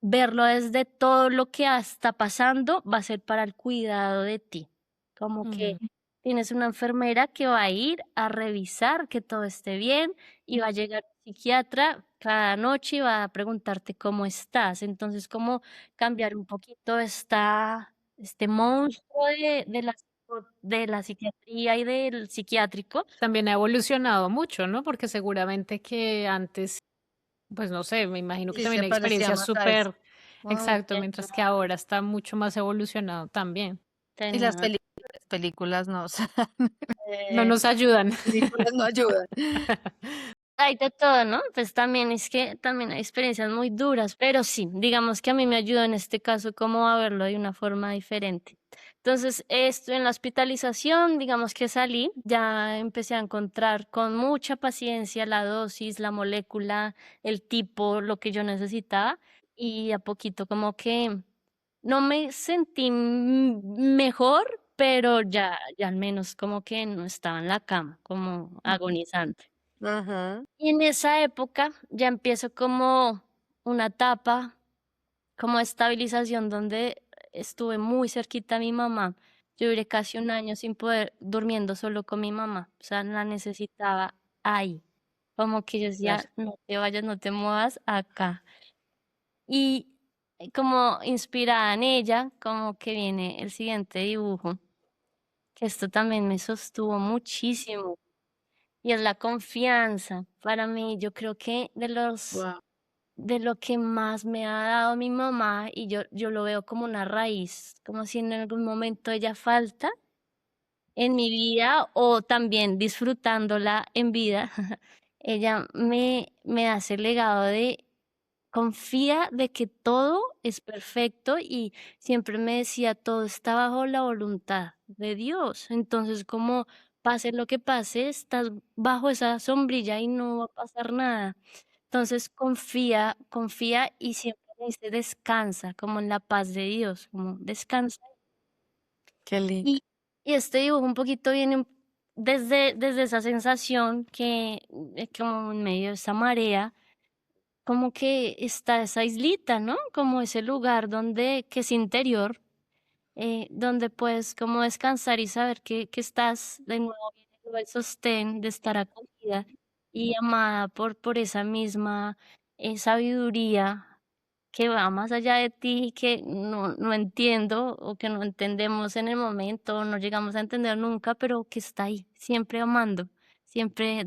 verlo desde todo lo que está pasando va a ser para el cuidado de ti. Como que Mm. tienes una enfermera que va a ir a revisar que todo esté bien y va a llegar un psiquiatra cada noche y va a preguntarte cómo estás. Entonces, como cambiar un poquito este monstruo de la psiquiatría y del psiquiátrico. También ha evolucionado mucho, ¿no? Porque seguramente que antes, pues no sé, me imagino que sí, también se hay parecía experiencias más a eso. súper Wow. exacto, mientras que ahora está mucho más evolucionado también. Y las Tenía, películas no, o sea, No eh, nos ayudan. películas no ayudan. hay de todo, ¿no? Pues también es que también hay experiencias muy duras, pero sí, digamos que a mí me ayudó en este caso como a verlo de una forma diferente. Entonces, esto en la hospitalización, digamos que salí, ya empecé a encontrar con mucha paciencia la dosis, la molécula, el tipo, lo que yo necesitaba, y a poquito como que no me sentí mejor, pero ya al menos como que no estaba en la cama, como agonizante. Ujú. Y en esa época ya empiezo como una etapa, como de estabilización, donde estuve muy cerquita a mi mamá. Yo duré casi un año sin poder, durmiendo solo con mi mamá. O sea, la necesitaba ahí. Como que yo Claro. decía, no te vayas, no te muevas acá. Y como inspirada en ella, como que viene el siguiente dibujo, que esto también me sostuvo muchísimo. Y es la confianza. Para mí, yo creo que Wow. de lo que más me ha dado mi mamá, y yo lo veo como una raíz, como si en algún momento ella falta en mi vida o también disfrutándola en vida, ella me hace el legado de confía de que todo es perfecto, y siempre me decía, todo está bajo la voluntad de Dios. Entonces, como pase lo que pase, estás bajo esa sombrilla y no va a pasar nada. Entonces, confía y siempre me dice, descansa, como en la paz de Dios, como descansa. Qué lindo. Y, y este dibujo un poquito viene desde esa sensación que como en medio de esa marea, como que está esa islita, ¿no? Como ese lugar donde, que es interior, donde puedes como descansar y saber que estás de nuevo en el sostén de estar acogida y amada por esa misma sabiduría que va más allá de ti y que no entiendo o que no entendemos en el momento, o no llegamos a entender nunca, pero que está ahí, siempre amando, siempre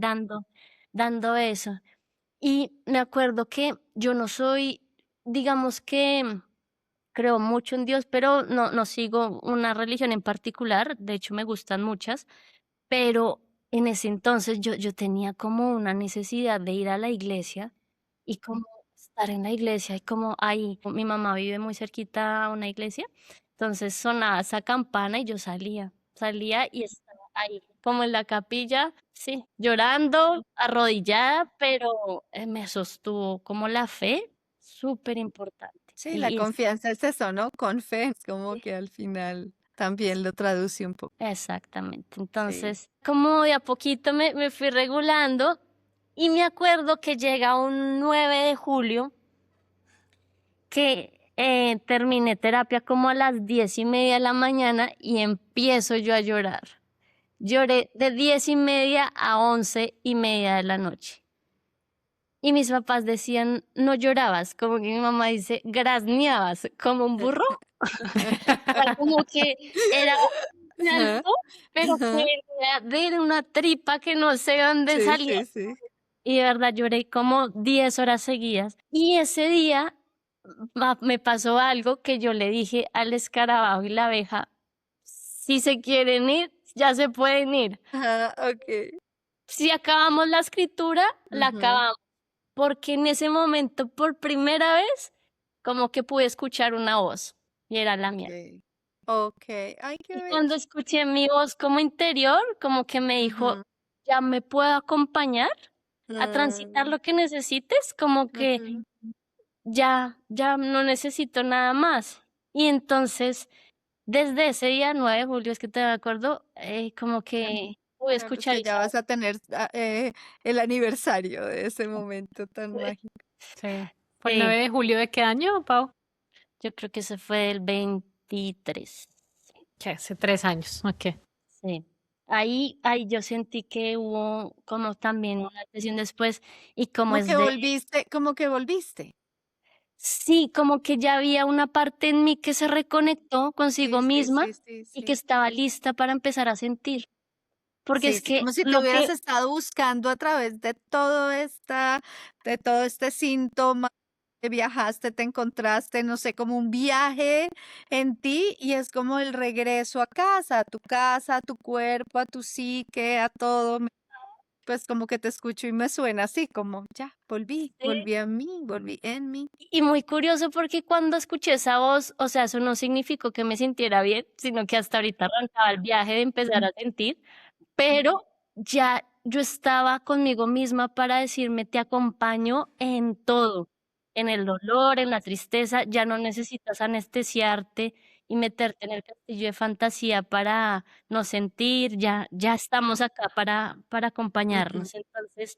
dando eso. Y me acuerdo que yo no soy, digamos que creo mucho en Dios, pero no sigo una religión en particular, de hecho me gustan muchas, pero en ese entonces yo tenía como una necesidad de ir a la iglesia y como estar en la iglesia y como ahí, mi mamá vive muy cerquita a una iglesia, entonces sonaba esa campana y yo salía y estaba ahí, como en la capilla, sí, llorando, arrodillada, pero me sostuvo como la fe, súper importante. Sí, la confianza es eso, ¿no? Con fe, es como que al final también lo traduce un poco. Exactamente. Sí. Entonces, como de a poquito me fui regulando y me acuerdo que llega un 9 de julio que terminé terapia como a las 10:30 de la mañana y empiezo yo a llorar. Lloré de 10:30 a 11:30 de la noche. Y mis papás decían, no llorabas, como que mi mamá dice, grazneabas como un burro. O sea, como que era un Ajá, llanto, pero que ajá. venía de una tripa que no sé dónde Sí, salía. sí, sí. Y de verdad lloré como 10 horas seguidas. Y ese día me pasó algo que yo le dije al escarabajo y la abeja, si se quieren ir, ya se pueden ir. Ajá, okey. Si acabamos la escritura, la Ujú, acabamos. Porque en ese momento, por primera vez, como que pude escuchar una voz y era la mía. okey. Okey. Ay, qué Y cuando bello. escuché mi voz como interior, como que me dijo, Ujú. ya me puedo acompañar a transitar Mm, lo que necesites, como que ujú. ya no necesito nada más. Y entonces, desde ese día 9 de julio, es que te me acuerdo, como que pude Claro, escuchar que ya esa vas voz. a tener, el aniversario de ese momento tan mágico. Sí. ¿Fue el 9 Sí, de julio de qué año, Pau? yo creo que ese fue el 23. Que hace 3 años. Ok. Sí. Ahí yo sentí que hubo como también una sesión después y como Como es que de volviste como que volviste. sí, como que ya había una parte en mí que se reconectó Sí, consigo sí, misma sí, sí, y que sí. estaba lista para empezar a sentir. Porque Sí, es sí, que como si te lo hubieras que estado buscando a través de todo este síntoma, que viajaste, te encontraste, no sé, como un viaje en ti, y es como el regreso a tu cuerpo, a tu psique, a todo. Pues como que te escucho y me suena así, como ya, sí, volví a mí, volví en mí. y muy curioso porque cuando escuché esa voz, o sea, eso no significó que me sintiera bien, sino que hasta ahorita arrancaba el viaje de empezar a sentir, pero ya yo estaba conmigo misma para decirme, te acompaño en todo, en el dolor, en la tristeza, ya no necesitas anestesiarte y meterte en el castillo de fantasía para no sentir, ya estamos acá para Ujú, acompañarnos. Entonces,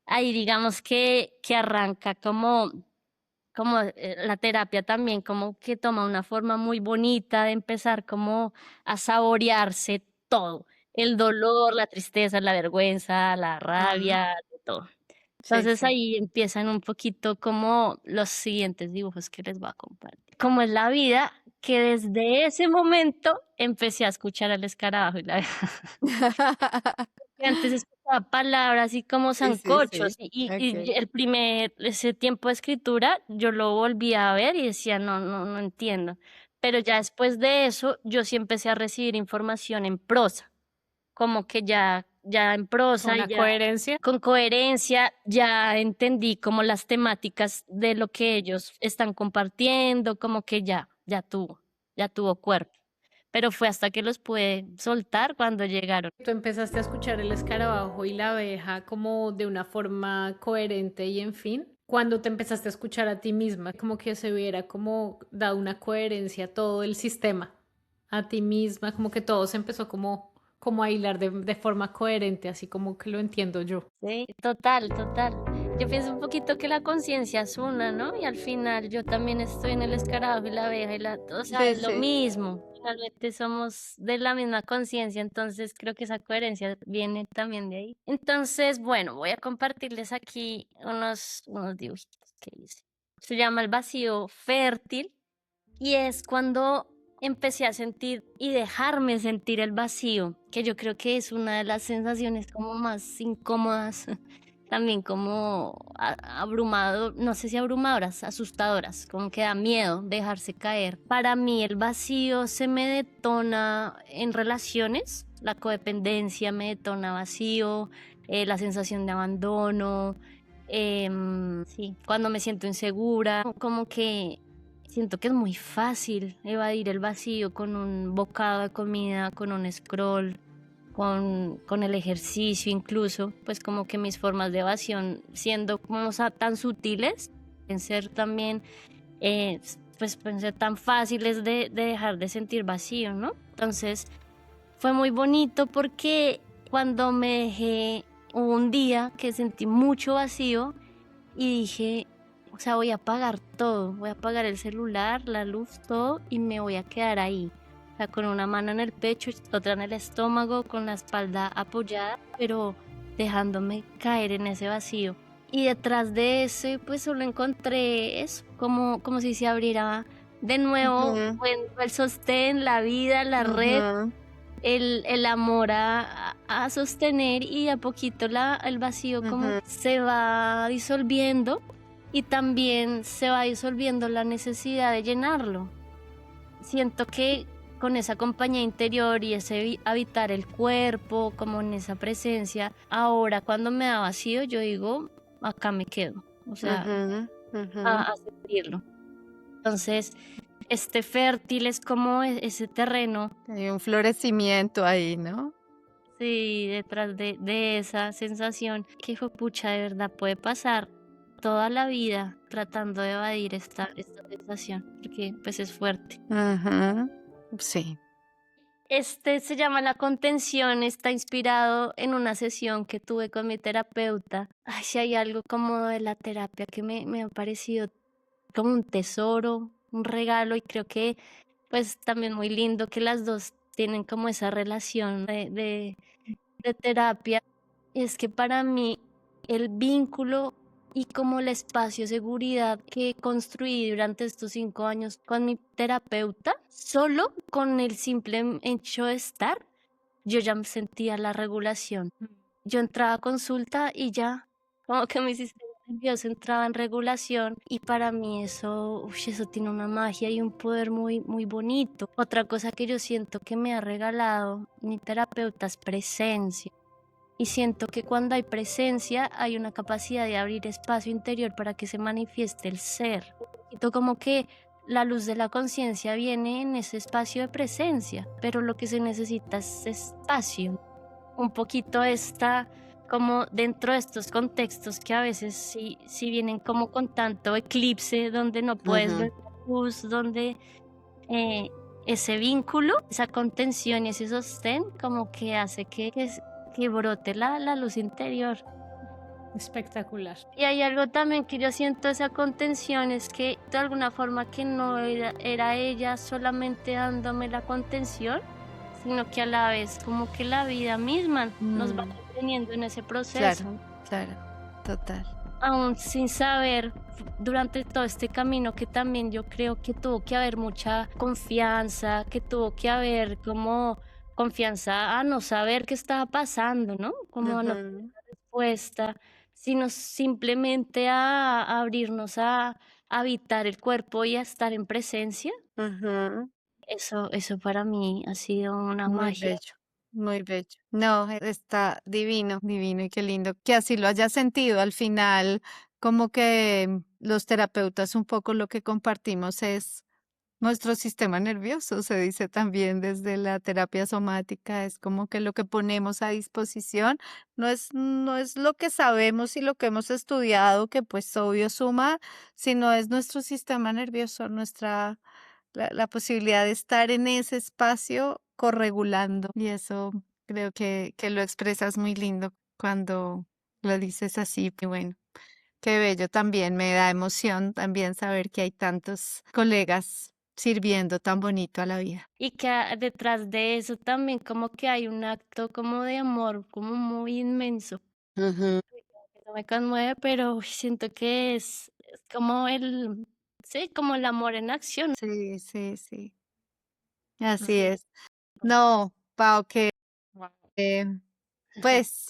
ahí digamos que arranca como la terapia también, como que toma una forma muy bonita de empezar como a saborearse todo, el dolor, la tristeza, la vergüenza, la ujú. rabia, de todo. Sí, Entonces sí. ahí empiezan un poquito como los siguientes dibujos que les voy a compartir. Como es la vida, que desde ese momento empecé a escuchar al escarabajo y la que antes escuchaba palabras así como Sí, sí, sancochos sí. y Okey. ese tiempo de escritura, yo lo volví a ver y decía, no entiendo. Pero ya después de eso, yo sí empecé a recibir información en prosa, como que ya en Con prosa y una ya coherencia. con coherencia, ya entendí como las temáticas de lo que ellos están compartiendo, como que ya tuvo cuerpo. Pero fue hasta que los pude soltar cuando llegaron. Tú empezaste a escuchar el escarabajo y la abeja como de una forma coherente y en fin. Cuando te empezaste a escuchar a ti misma, como que se hubiera como dado una coherencia a todo el sistema, a ti misma, como que todo se empezó como a hilar de forma coherente, así como que lo entiendo yo. Sí, total, total. Yo pienso un poquito que la conciencia es una, ¿no? Y al final yo también estoy en el escarabajo y la abeja o sea, Sí, es lo sí. mismo. Finalmente somos de la misma conciencia, entonces creo que esa coherencia viene también de ahí. Entonces, bueno, voy a compartirles aquí unos dibujitos que hice. Se llama el vacío fértil y es cuando empecé a sentir y dejarme sentir el vacío, que yo creo que es una de las sensaciones como más incómodas, también como abrumado, no sé si abrumadoras, asustadoras, como que da miedo dejarse caer. Para mí el vacío se me detona en relaciones, la codependencia me detona vacío, la sensación de abandono, sí, cuando me siento insegura, como que siento que es muy fácil evadir el vacío con un bocado de comida, con un scroll, con el ejercicio incluso, pues como que mis formas de evasión, siendo como tan sutiles, en ser también, pues pueden ser tan fáciles de dejar de sentir vacío, ¿no? Entonces fue muy bonito porque cuando me dejé, hubo un día que sentí mucho vacío y dije, o sea, voy a apagar todo, voy a apagar el celular, la luz, todo y me voy a quedar ahí. O sea, con una mano en el pecho, otra en el estómago, con la espalda apoyada, pero dejándome caer en ese vacío. Y detrás de ese, pues solo encontré eso, como si se abriera de nuevo Ujú, el sostén, la vida, la red, ujú, el amor a sostener y a poquito el vacío como ujú. se va disolviendo y también se va disolviendo la necesidad de llenarlo. Siento que con esa compañía interior y ese habitar el cuerpo, como en esa presencia, ahora cuando me da vacío yo digo, acá me quedo, o sea, Ujú, ujú. a sentirlo. Entonces, este fértil es como ese terreno. Hay un florecimiento ahí, ¿no? Sí, detrás de esa sensación que hijo pucha, de verdad puede pasar toda la vida tratando de evadir esta sensación, porque pues es fuerte. Ujú. Sí. Este se llama La Contención, está inspirado en una sesión que tuve con mi terapeuta. Ay, si hay algo como de la terapia que me ha parecido como un tesoro, un regalo, y creo que pues también muy lindo que las dos tienen como esa relación de terapia. Es que para mí el vínculo y como el espacio de seguridad que construí durante estos 5 años con mi terapeuta, solo con el simple hecho de estar, yo ya me sentía la regulación. Yo entraba a consulta y ya, como que mi sistema nervioso entraba en regulación y para mí eso, eso tiene una magia y un poder muy, muy bonito. Otra cosa que yo siento que me ha regalado mi terapeuta es presencia. Y siento que cuando hay presencia hay una capacidad de abrir espacio interior para que se manifieste el ser. Y todo como que la luz de la conciencia viene en ese espacio de presencia, pero lo que se necesita es espacio. Un poquito está como dentro de estos contextos que a veces sí vienen como con tanto eclipse, donde no puedes Ujú. ver la luz, donde eh, ese vínculo, esa contención y ese sostén como que hace que brote la luz interior. Espectacular. Y hay algo también que yo siento esa contención, es que de alguna forma que no era ella solamente dándome la contención, sino que a la vez como que la vida misma nos va Mm, teniendo en ese claro, proceso, claro, total. aún sin saber durante todo este camino que también yo creo que tuvo que haber mucha confianza, que tuvo que haber como confianza a no saber qué estaba pasando, ¿no? Como a no tener Ujú, respuesta, sino simplemente a abrirnos a habitar el cuerpo y a estar en presencia. ujú. Eso para mí ha sido una Muy magia. bello, muy bello. No, está divino, divino y qué lindo que así lo haya sentido. Al final, como que los terapeutas un poco lo que compartimos es nuestro sistema nervioso, se dice también desde la terapia somática, es como que lo que ponemos a disposición no es lo que sabemos y lo que hemos estudiado, que pues obvio suma, sino es nuestro sistema nervioso, la posibilidad de estar en ese espacio corregulando. Y eso creo que lo expresas muy lindo cuando lo dices así. Y bueno, qué bello también, me da emoción también saber que hay tantos colegas sirviendo tan bonito a la vida. Y que detrás de eso también como que hay un acto como de amor, como muy inmenso. Ujú. No me conmueve, pero uy, siento que es es como sí, como el amor en acción. Sí, sí, sí. Así Ujú. es. No, Pau, Wow. eh, pues,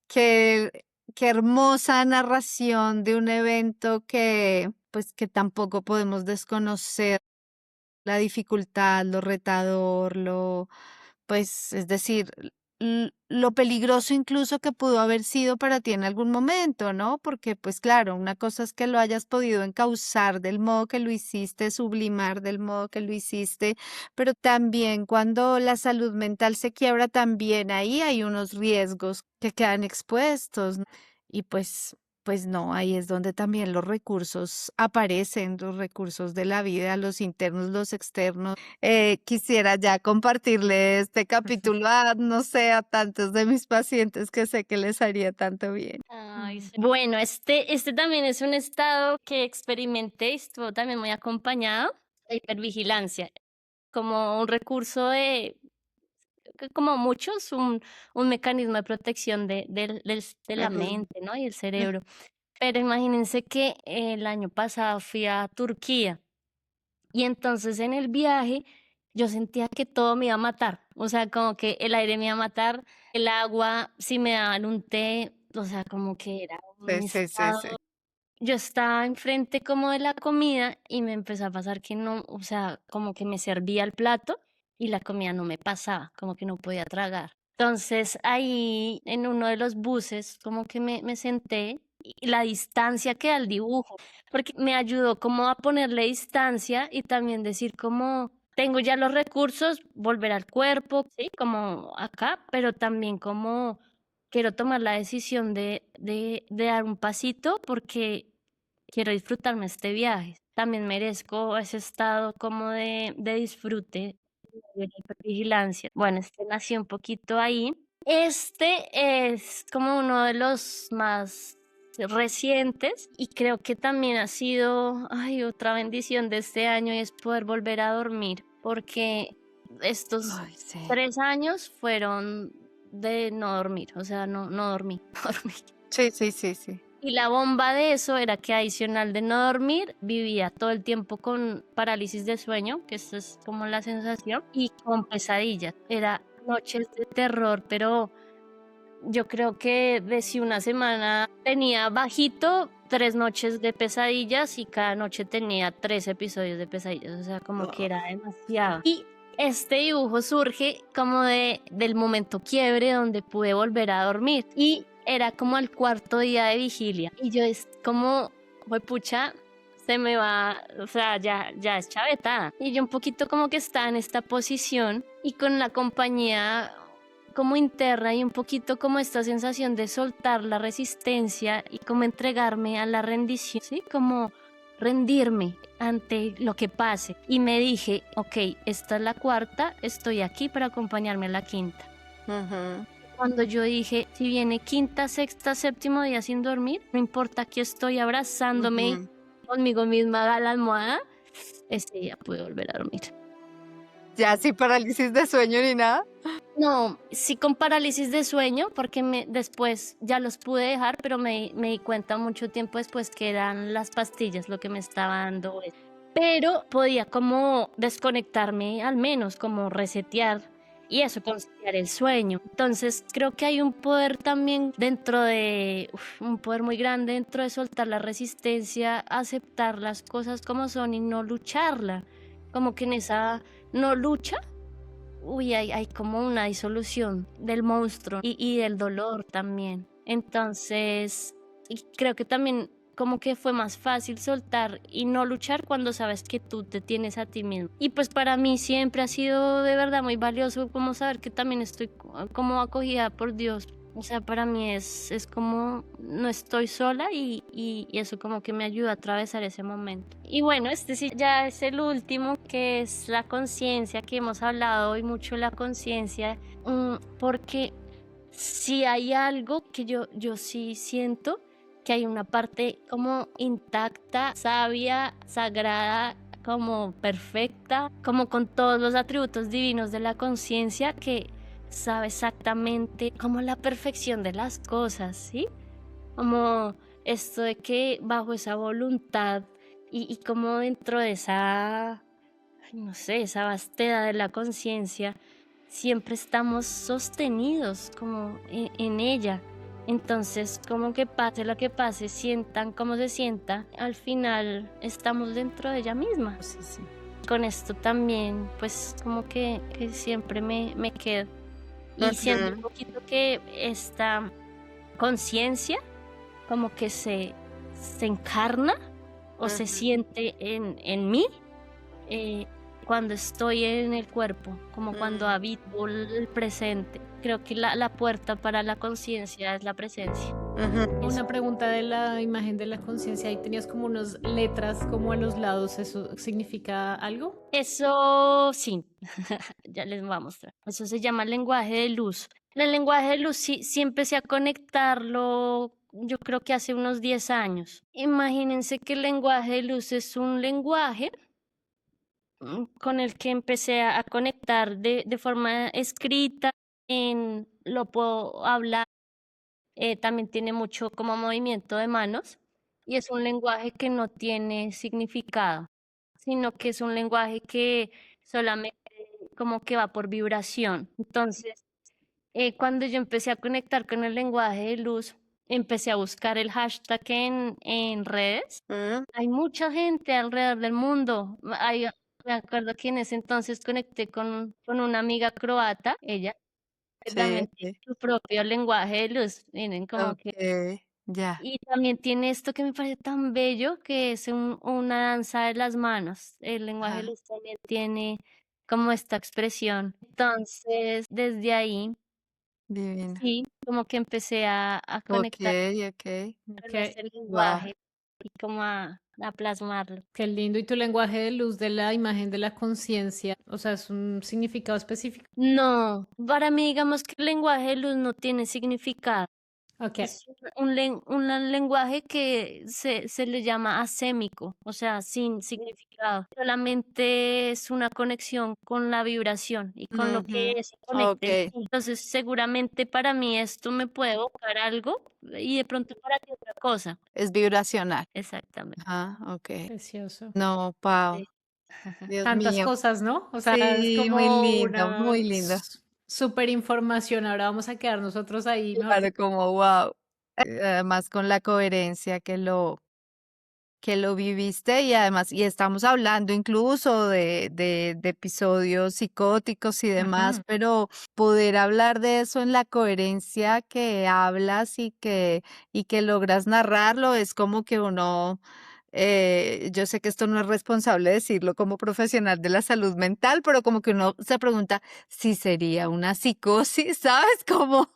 qué, qué hermosa narración de un evento que, pues, que tampoco podemos desconocer la dificultad, lo retador, pues, es decir, lo peligroso incluso que pudo haber sido para ti en algún momento, ¿no? Porque, pues claro, una cosa es que lo hayas podido encauzar del modo que lo hiciste, sublimar del modo que lo hiciste, pero también cuando la salud mental se quiebra, también ahí hay unos riesgos que quedan expuestos, ¿no? Y pues no, ahí es donde también los recursos aparecen, los recursos de la vida, los internos, los externos. Quisiera ya compartirle este capítulo a, no sé, a tantos de mis pacientes que sé que les haría tanto bien. Ay, sí. Bueno, este también es un estado que experimenté y estuvo también muy acompañado de hipervigilancia, como un recurso que como muchos, un mecanismo de protección de la Ujú. mente, ¿no? Y el cerebro. Pero imagínense que el año pasado fui a Turquía y entonces en el viaje yo sentía que todo me iba a matar, o sea, como que el aire me iba a matar, el agua, si me daban un té, o sea, como que era Sí, un sí, sí, estado. sí. Yo estaba enfrente como de la comida y me empezó a pasar que no, o sea, como que me servía el plato y la comida no me pasaba, como que no podía tragar. Entonces ahí en uno de los buses como que me senté y la distancia que da el dibujo, porque me ayudó como a ponerle distancia y también decir como tengo ya los recursos, volver al cuerpo, sí, como acá, pero también como quiero tomar la decisión de dar un pasito porque quiero disfrutarme este viaje. También merezco ese estado como de disfrute, de vigilancia. Bueno, este nació un poquito ahí. Este es como uno de los más recientes y creo que también ha sido, ay, otra bendición de este año y es poder volver a dormir, porque estos Ay, sí. 3 años fueron de no dormir, o sea, no dormí, no dormí. Sí, sí, sí, sí. Y la bomba de eso era que adicional de no dormir, vivía todo el tiempo con parálisis de sueño, que esa es como la sensación, y con pesadillas. Era noches de terror, pero yo creo que de si una semana tenía bajito 3 noches de pesadillas y cada noche tenía 3 episodios de pesadillas, o sea, como que era demasiado. Y este dibujo surge como del momento quiebre donde pude volver a dormir y era como el cuarto día de vigilia y yo es como, pucha, se me va, o sea, ya es chavetada. Y yo un poquito como que estaba en esta posición y con la compañía como interna y un poquito como esta sensación de soltar la resistencia y como entregarme a la rendición, ¿sí? Como rendirme ante lo que pase. Y me dije, ok, esta es la cuarta, estoy aquí para acompañarme a la quinta. Ujú. Cuando yo dije, si viene quinta, sexta, séptimo día sin dormir, no importa, aquí estoy abrazándome Ujú. conmigo misma a la almohada, ese día pude volver a dormir. Ya sin parálisis de sueño ni nada. No, sí con parálisis de sueño, porque después ya los pude dejar, pero me di cuenta mucho tiempo después que eran las pastillas lo que me estaba dando eso. Pero podía como desconectarme al menos, como resetear y eso, conciliar el sueño. Entonces creo que hay un poder también dentro un poder muy grande dentro de soltar la resistencia, aceptar las cosas como son y no lucharla. Como que en esa no lucha hay como una disolución del monstruo y del dolor también. Entonces, y creo que también como que fue más fácil soltar y no luchar cuando sabes que tú te tienes a ti mismo. Y pues para mí siempre ha sido de verdad muy valioso como saber que también estoy como acogida por Dios. O sea, para mí es como no estoy sola y eso como que me ayuda a atravesar ese momento. Y bueno, este sí ya es el último, que es la conciencia, que hemos hablado hoy mucho de la conciencia, porque si hay algo que yo sí siento, que hay una parte como intacta, sabia, sagrada, como perfecta, como con todos los atributos divinos de la conciencia que sabe exactamente como la perfección de las cosas, ¿sí? Como esto de que bajo esa voluntad y como dentro de esa, ay, no sé, esa vastedad de la conciencia, siempre estamos sostenidos como en ella. Entonces, como que pase lo que pase, sientan como se sienta, al final estamos dentro de ella misma. Sí, sí. Con esto también, pues como que siempre me quedo. Y siento un Ujú. poquito que esta conciencia como que se encarna o se Ujú. siente en mí eh, cuando estoy en el cuerpo, como cuando Mm. habito el presente. Creo que la puerta para la conciencia es la presencia. Ujú. Una pregunta de la imagen de la conciencia, ahí tenías como unas letras como a los lados, ¿eso significa algo? Eso sí, ya les voy a mostrar. Eso se llama lenguaje de luz. El lenguaje de luz sí empecé a conectarlo, yo creo que hace unos 10 años. Imagínense que el lenguaje de luz es un lenguaje con el que empecé a conectar de forma escrita, lo puedo hablar, también tiene mucho como movimiento de manos y es un lenguaje que no tiene significado, sino que es un lenguaje que solamente como que va por vibración. Entonces, cuando yo empecé a conectar con el lenguaje de luz, empecé a buscar el hashtag en redes. Mm. Hay mucha gente alrededor del mundo. Me acuerdo que en ese entonces conecté con una amiga croata, ella que Sí, también tiene sí. su propio lenguaje de luz. Miren, como que. Ok, ya. Y también tiene esto que me parece tan bello, que es una danza de las manos. El lenguaje de Ajá, luz también tiene como esta expresión. Entonces, desde ahí, divino. sí, como que empecé a Ok, conectar ok. con Qué, ese Wow. lenguaje y como a plasmarlo. qué lindo. ¿Y tu lenguaje de luz de la imagen de la conciencia? O sea, ¿es un significado específico? No, para mí digamos que el lenguaje de luz no tiene significado. Ok, Es un lenguaje que se le llama asémico, o sea, sin significado. Solamente es una conexión con la vibración y con lo Ujú. que se conecte en Ok, mí. Entonces, seguramente para mí esto me puede evocar algo y de pronto para ti otra cosa. es vibracional. Exactamente. Ajá, ok. precioso. No, Pau, Sí. Dios Tantas mío. cosas, ¿no? O sea, es Sí, muy como lindo, una muy lindo. súper información. Ahora vamos a quedar nosotros ahí, mejor Claro, como wow. Además con la coherencia que lo viviste y además, y estamos hablando incluso de episodios psicóticos y demás, ujú. pero poder hablar de eso en la coherencia que hablas y que logras narrarlo es como que uno, yo sé que esto no es responsable decirlo como profesional de la salud mental, pero como que uno se pregunta si sería una psicosis, ¿sabes? Como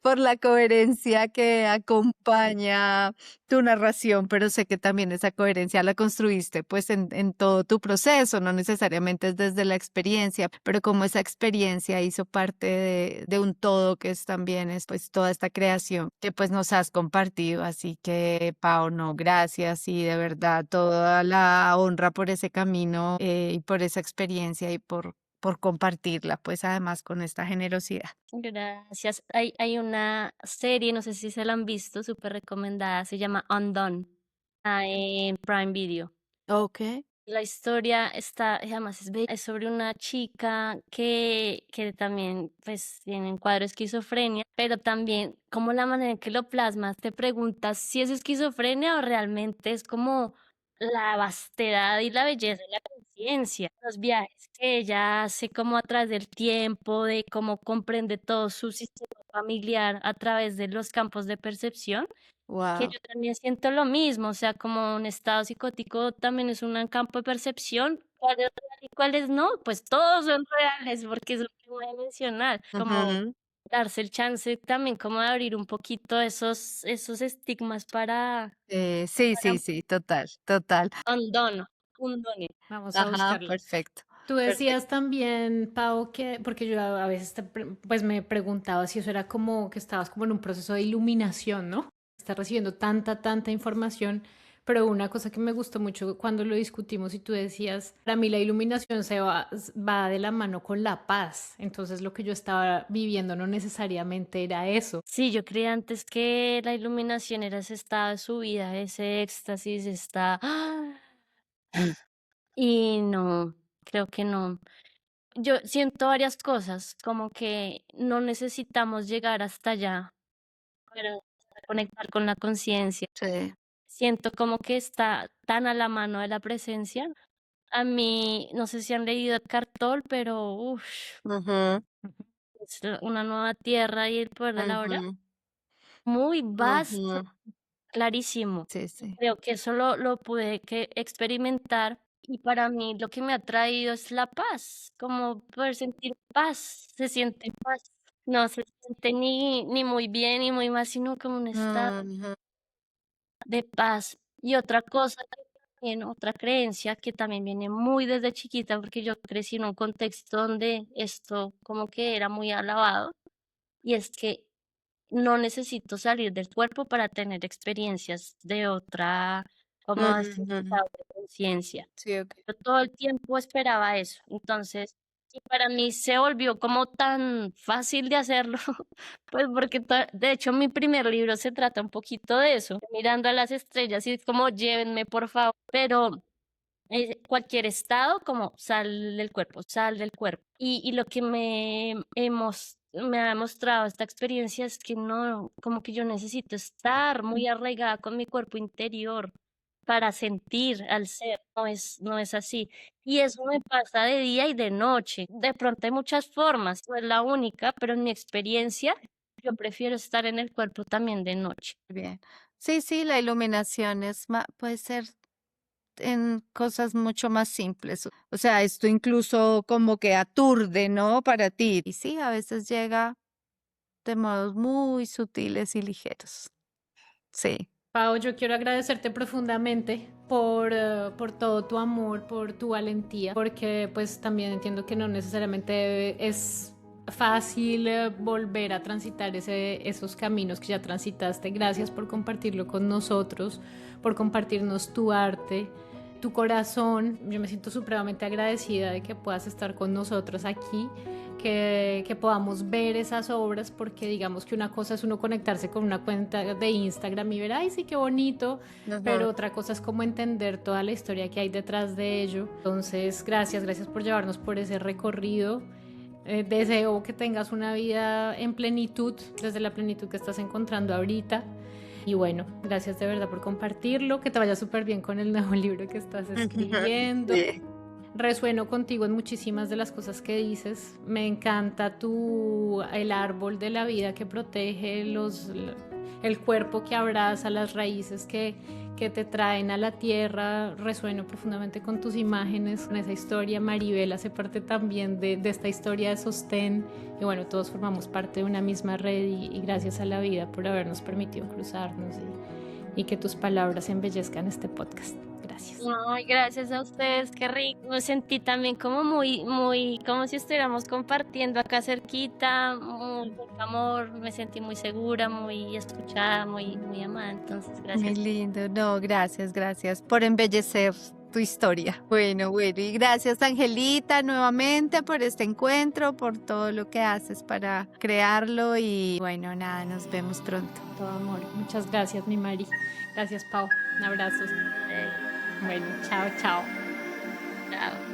por la coherencia que acompaña tu narración, pero sé que también esa coherencia la construiste pues en todo tu proceso, no necesariamente es desde la experiencia, pero como esa experiencia hizo parte de un todo que es también es pues toda esta creación que pues nos has compartido. Así que Pau, no, gracias y de verdad toda la honra por ese camino y por esa experiencia y por compartirla pues además con esta generosidad. Gracias. Hay una serie, no sé si se la han visto, súper recomendada, se llama Undone, en Prime Video. Ok. La historia está, además es bella, es sobre una chica que también pues tiene un cuadro de esquizofrenia, pero también como la manera en que lo plasmas, te preguntas si es esquizofrenia o realmente es como la vastedad y la belleza de la conciencia, los viajes que ella hace como a través del tiempo, de cómo comprende todo su sistema familiar a través de los campos de percepción, que Wow. yo también siento lo mismo, o sea, como un estado psicótico también es un campo de percepción, cuál es real y cuáles no, pues todos son reales, porque es lo que voy a mencionar, como darse el chance también como de abrir un poquito esos estigmas Sí, para sí, sí, total, total. un dono. Vamos a Ajá, buscarla. perfecto, Tú perfecto. decías también, Pau, que, porque yo a veces pues me preguntaba si eso era como que estabas como en un proceso de iluminación, ¿no? Estás recibiendo tanta información, Pero una cosa que me gustó mucho cuando lo discutimos y tú decías, para mí la iluminación va de la mano con la paz. Entonces lo que yo estaba viviendo no necesariamente era eso. Sí, yo creía antes que la iluminación era ese estado de su vida, ese éxtasis, y no, creo que no. Yo siento varias cosas, como que no necesitamos llegar hasta allá para conectar con la conciencia. Sí. Siento como que está tan a la mano de la presencia. A mí, no sé si han leído Eckhart Tolle, pero Ujú, es una nueva tierra y el poder de la hora. ujú, Muy vasto, ujú. clarísimo. Sí, Y sí. creo que eso lo pude experimentar y para mí lo que me ha traído es la paz, como poder sentir paz, se siente paz. No se siente ni muy bien ni muy mal, sino como un estado Ujú, de paz. Y otra cosa que también, otra creencia que también viene muy desde chiquita, porque yo crecí en un contexto donde esto como que era muy alabado, y es que no necesito salir del cuerpo para tener experiencias de otra, como este Ujú. estado de conciencia. sí, ok. Yo todo el tiempo esperaba eso. Entonces, y para mí se volvió como tan fácil de hacerlo, pues porque de hecho mi primer libro se trata un poquito de eso, mirando a las estrellas y es como llévenme por favor, pero cualquier estado como sal del cuerpo. Y lo que me ha mostrado esta experiencia es que no, como que yo necesito estar muy arraigada con mi cuerpo interior para sentir al ser, no es así. Y eso me pasa de día y de noche. De pronto hay muchas formas, no es la única, pero en mi experiencia yo prefiero estar en el cuerpo también de noche. Bien. Sí, sí, la iluminación puede ser en cosas mucho más simples. O sea, esto incluso como que aturde, ¿no? Para ti. Y sí, a veces llega de modos muy sutiles y ligeros. Sí. Pau, yo quiero agradecerte profundamente por todo tu amor, por tu valentía, porque pues también entiendo que no necesariamente es fácil volver a transitar esos caminos que ya transitaste. Gracias por compartirlo con nosotros, por compartirnos tu arte, tu corazón. Yo me siento supremamente agradecida de que puedas estar con nosotros aquí, que podamos ver esas obras, porque digamos que una cosa es uno conectarse con una cuenta de Instagram y ver, ay, sí, qué bonito, Ujú. pero otra cosa es como entender toda la historia que hay detrás de ello. Entonces, gracias por llevarnos por ese recorrido. Deseo que tengas una vida en plenitud, desde la plenitud que estás encontrando ahorita. Y bueno, gracias de verdad por compartirlo, que te vaya súper bien con el nuevo libro que estás escribiendo. Sí. Resueno contigo en muchísimas de las cosas que dices. Me encanta el árbol de la vida que protege el cuerpo que abraza, las raíces que te traen a la tierra. Resueno profundamente con tus imágenes, con esa historia. Maribel hace parte también de esta historia de sostén. Y bueno, todos formamos parte de una misma red y gracias a la vida por habernos permitido cruzarnos y que tus palabras embellezcan este podcast. Gracias. Ay, gracias a ustedes, qué rico. Me sentí también como muy, como si estuviéramos compartiendo acá cerquita, mucho amor, me sentí muy segura, muy escuchada, muy amada. Entonces, Muy gracias. lindo. No, gracias, gracias por embellecer tu historia. Bueno, bueno, y gracias Angelita nuevamente por este encuentro, por todo lo que haces para crearlo y bueno, nada, nos vemos pronto. Todo amor. Muchas gracias, mi Mari. Gracias, Pau. Un abrazo. Eh, Bueno, chao, chao. chao.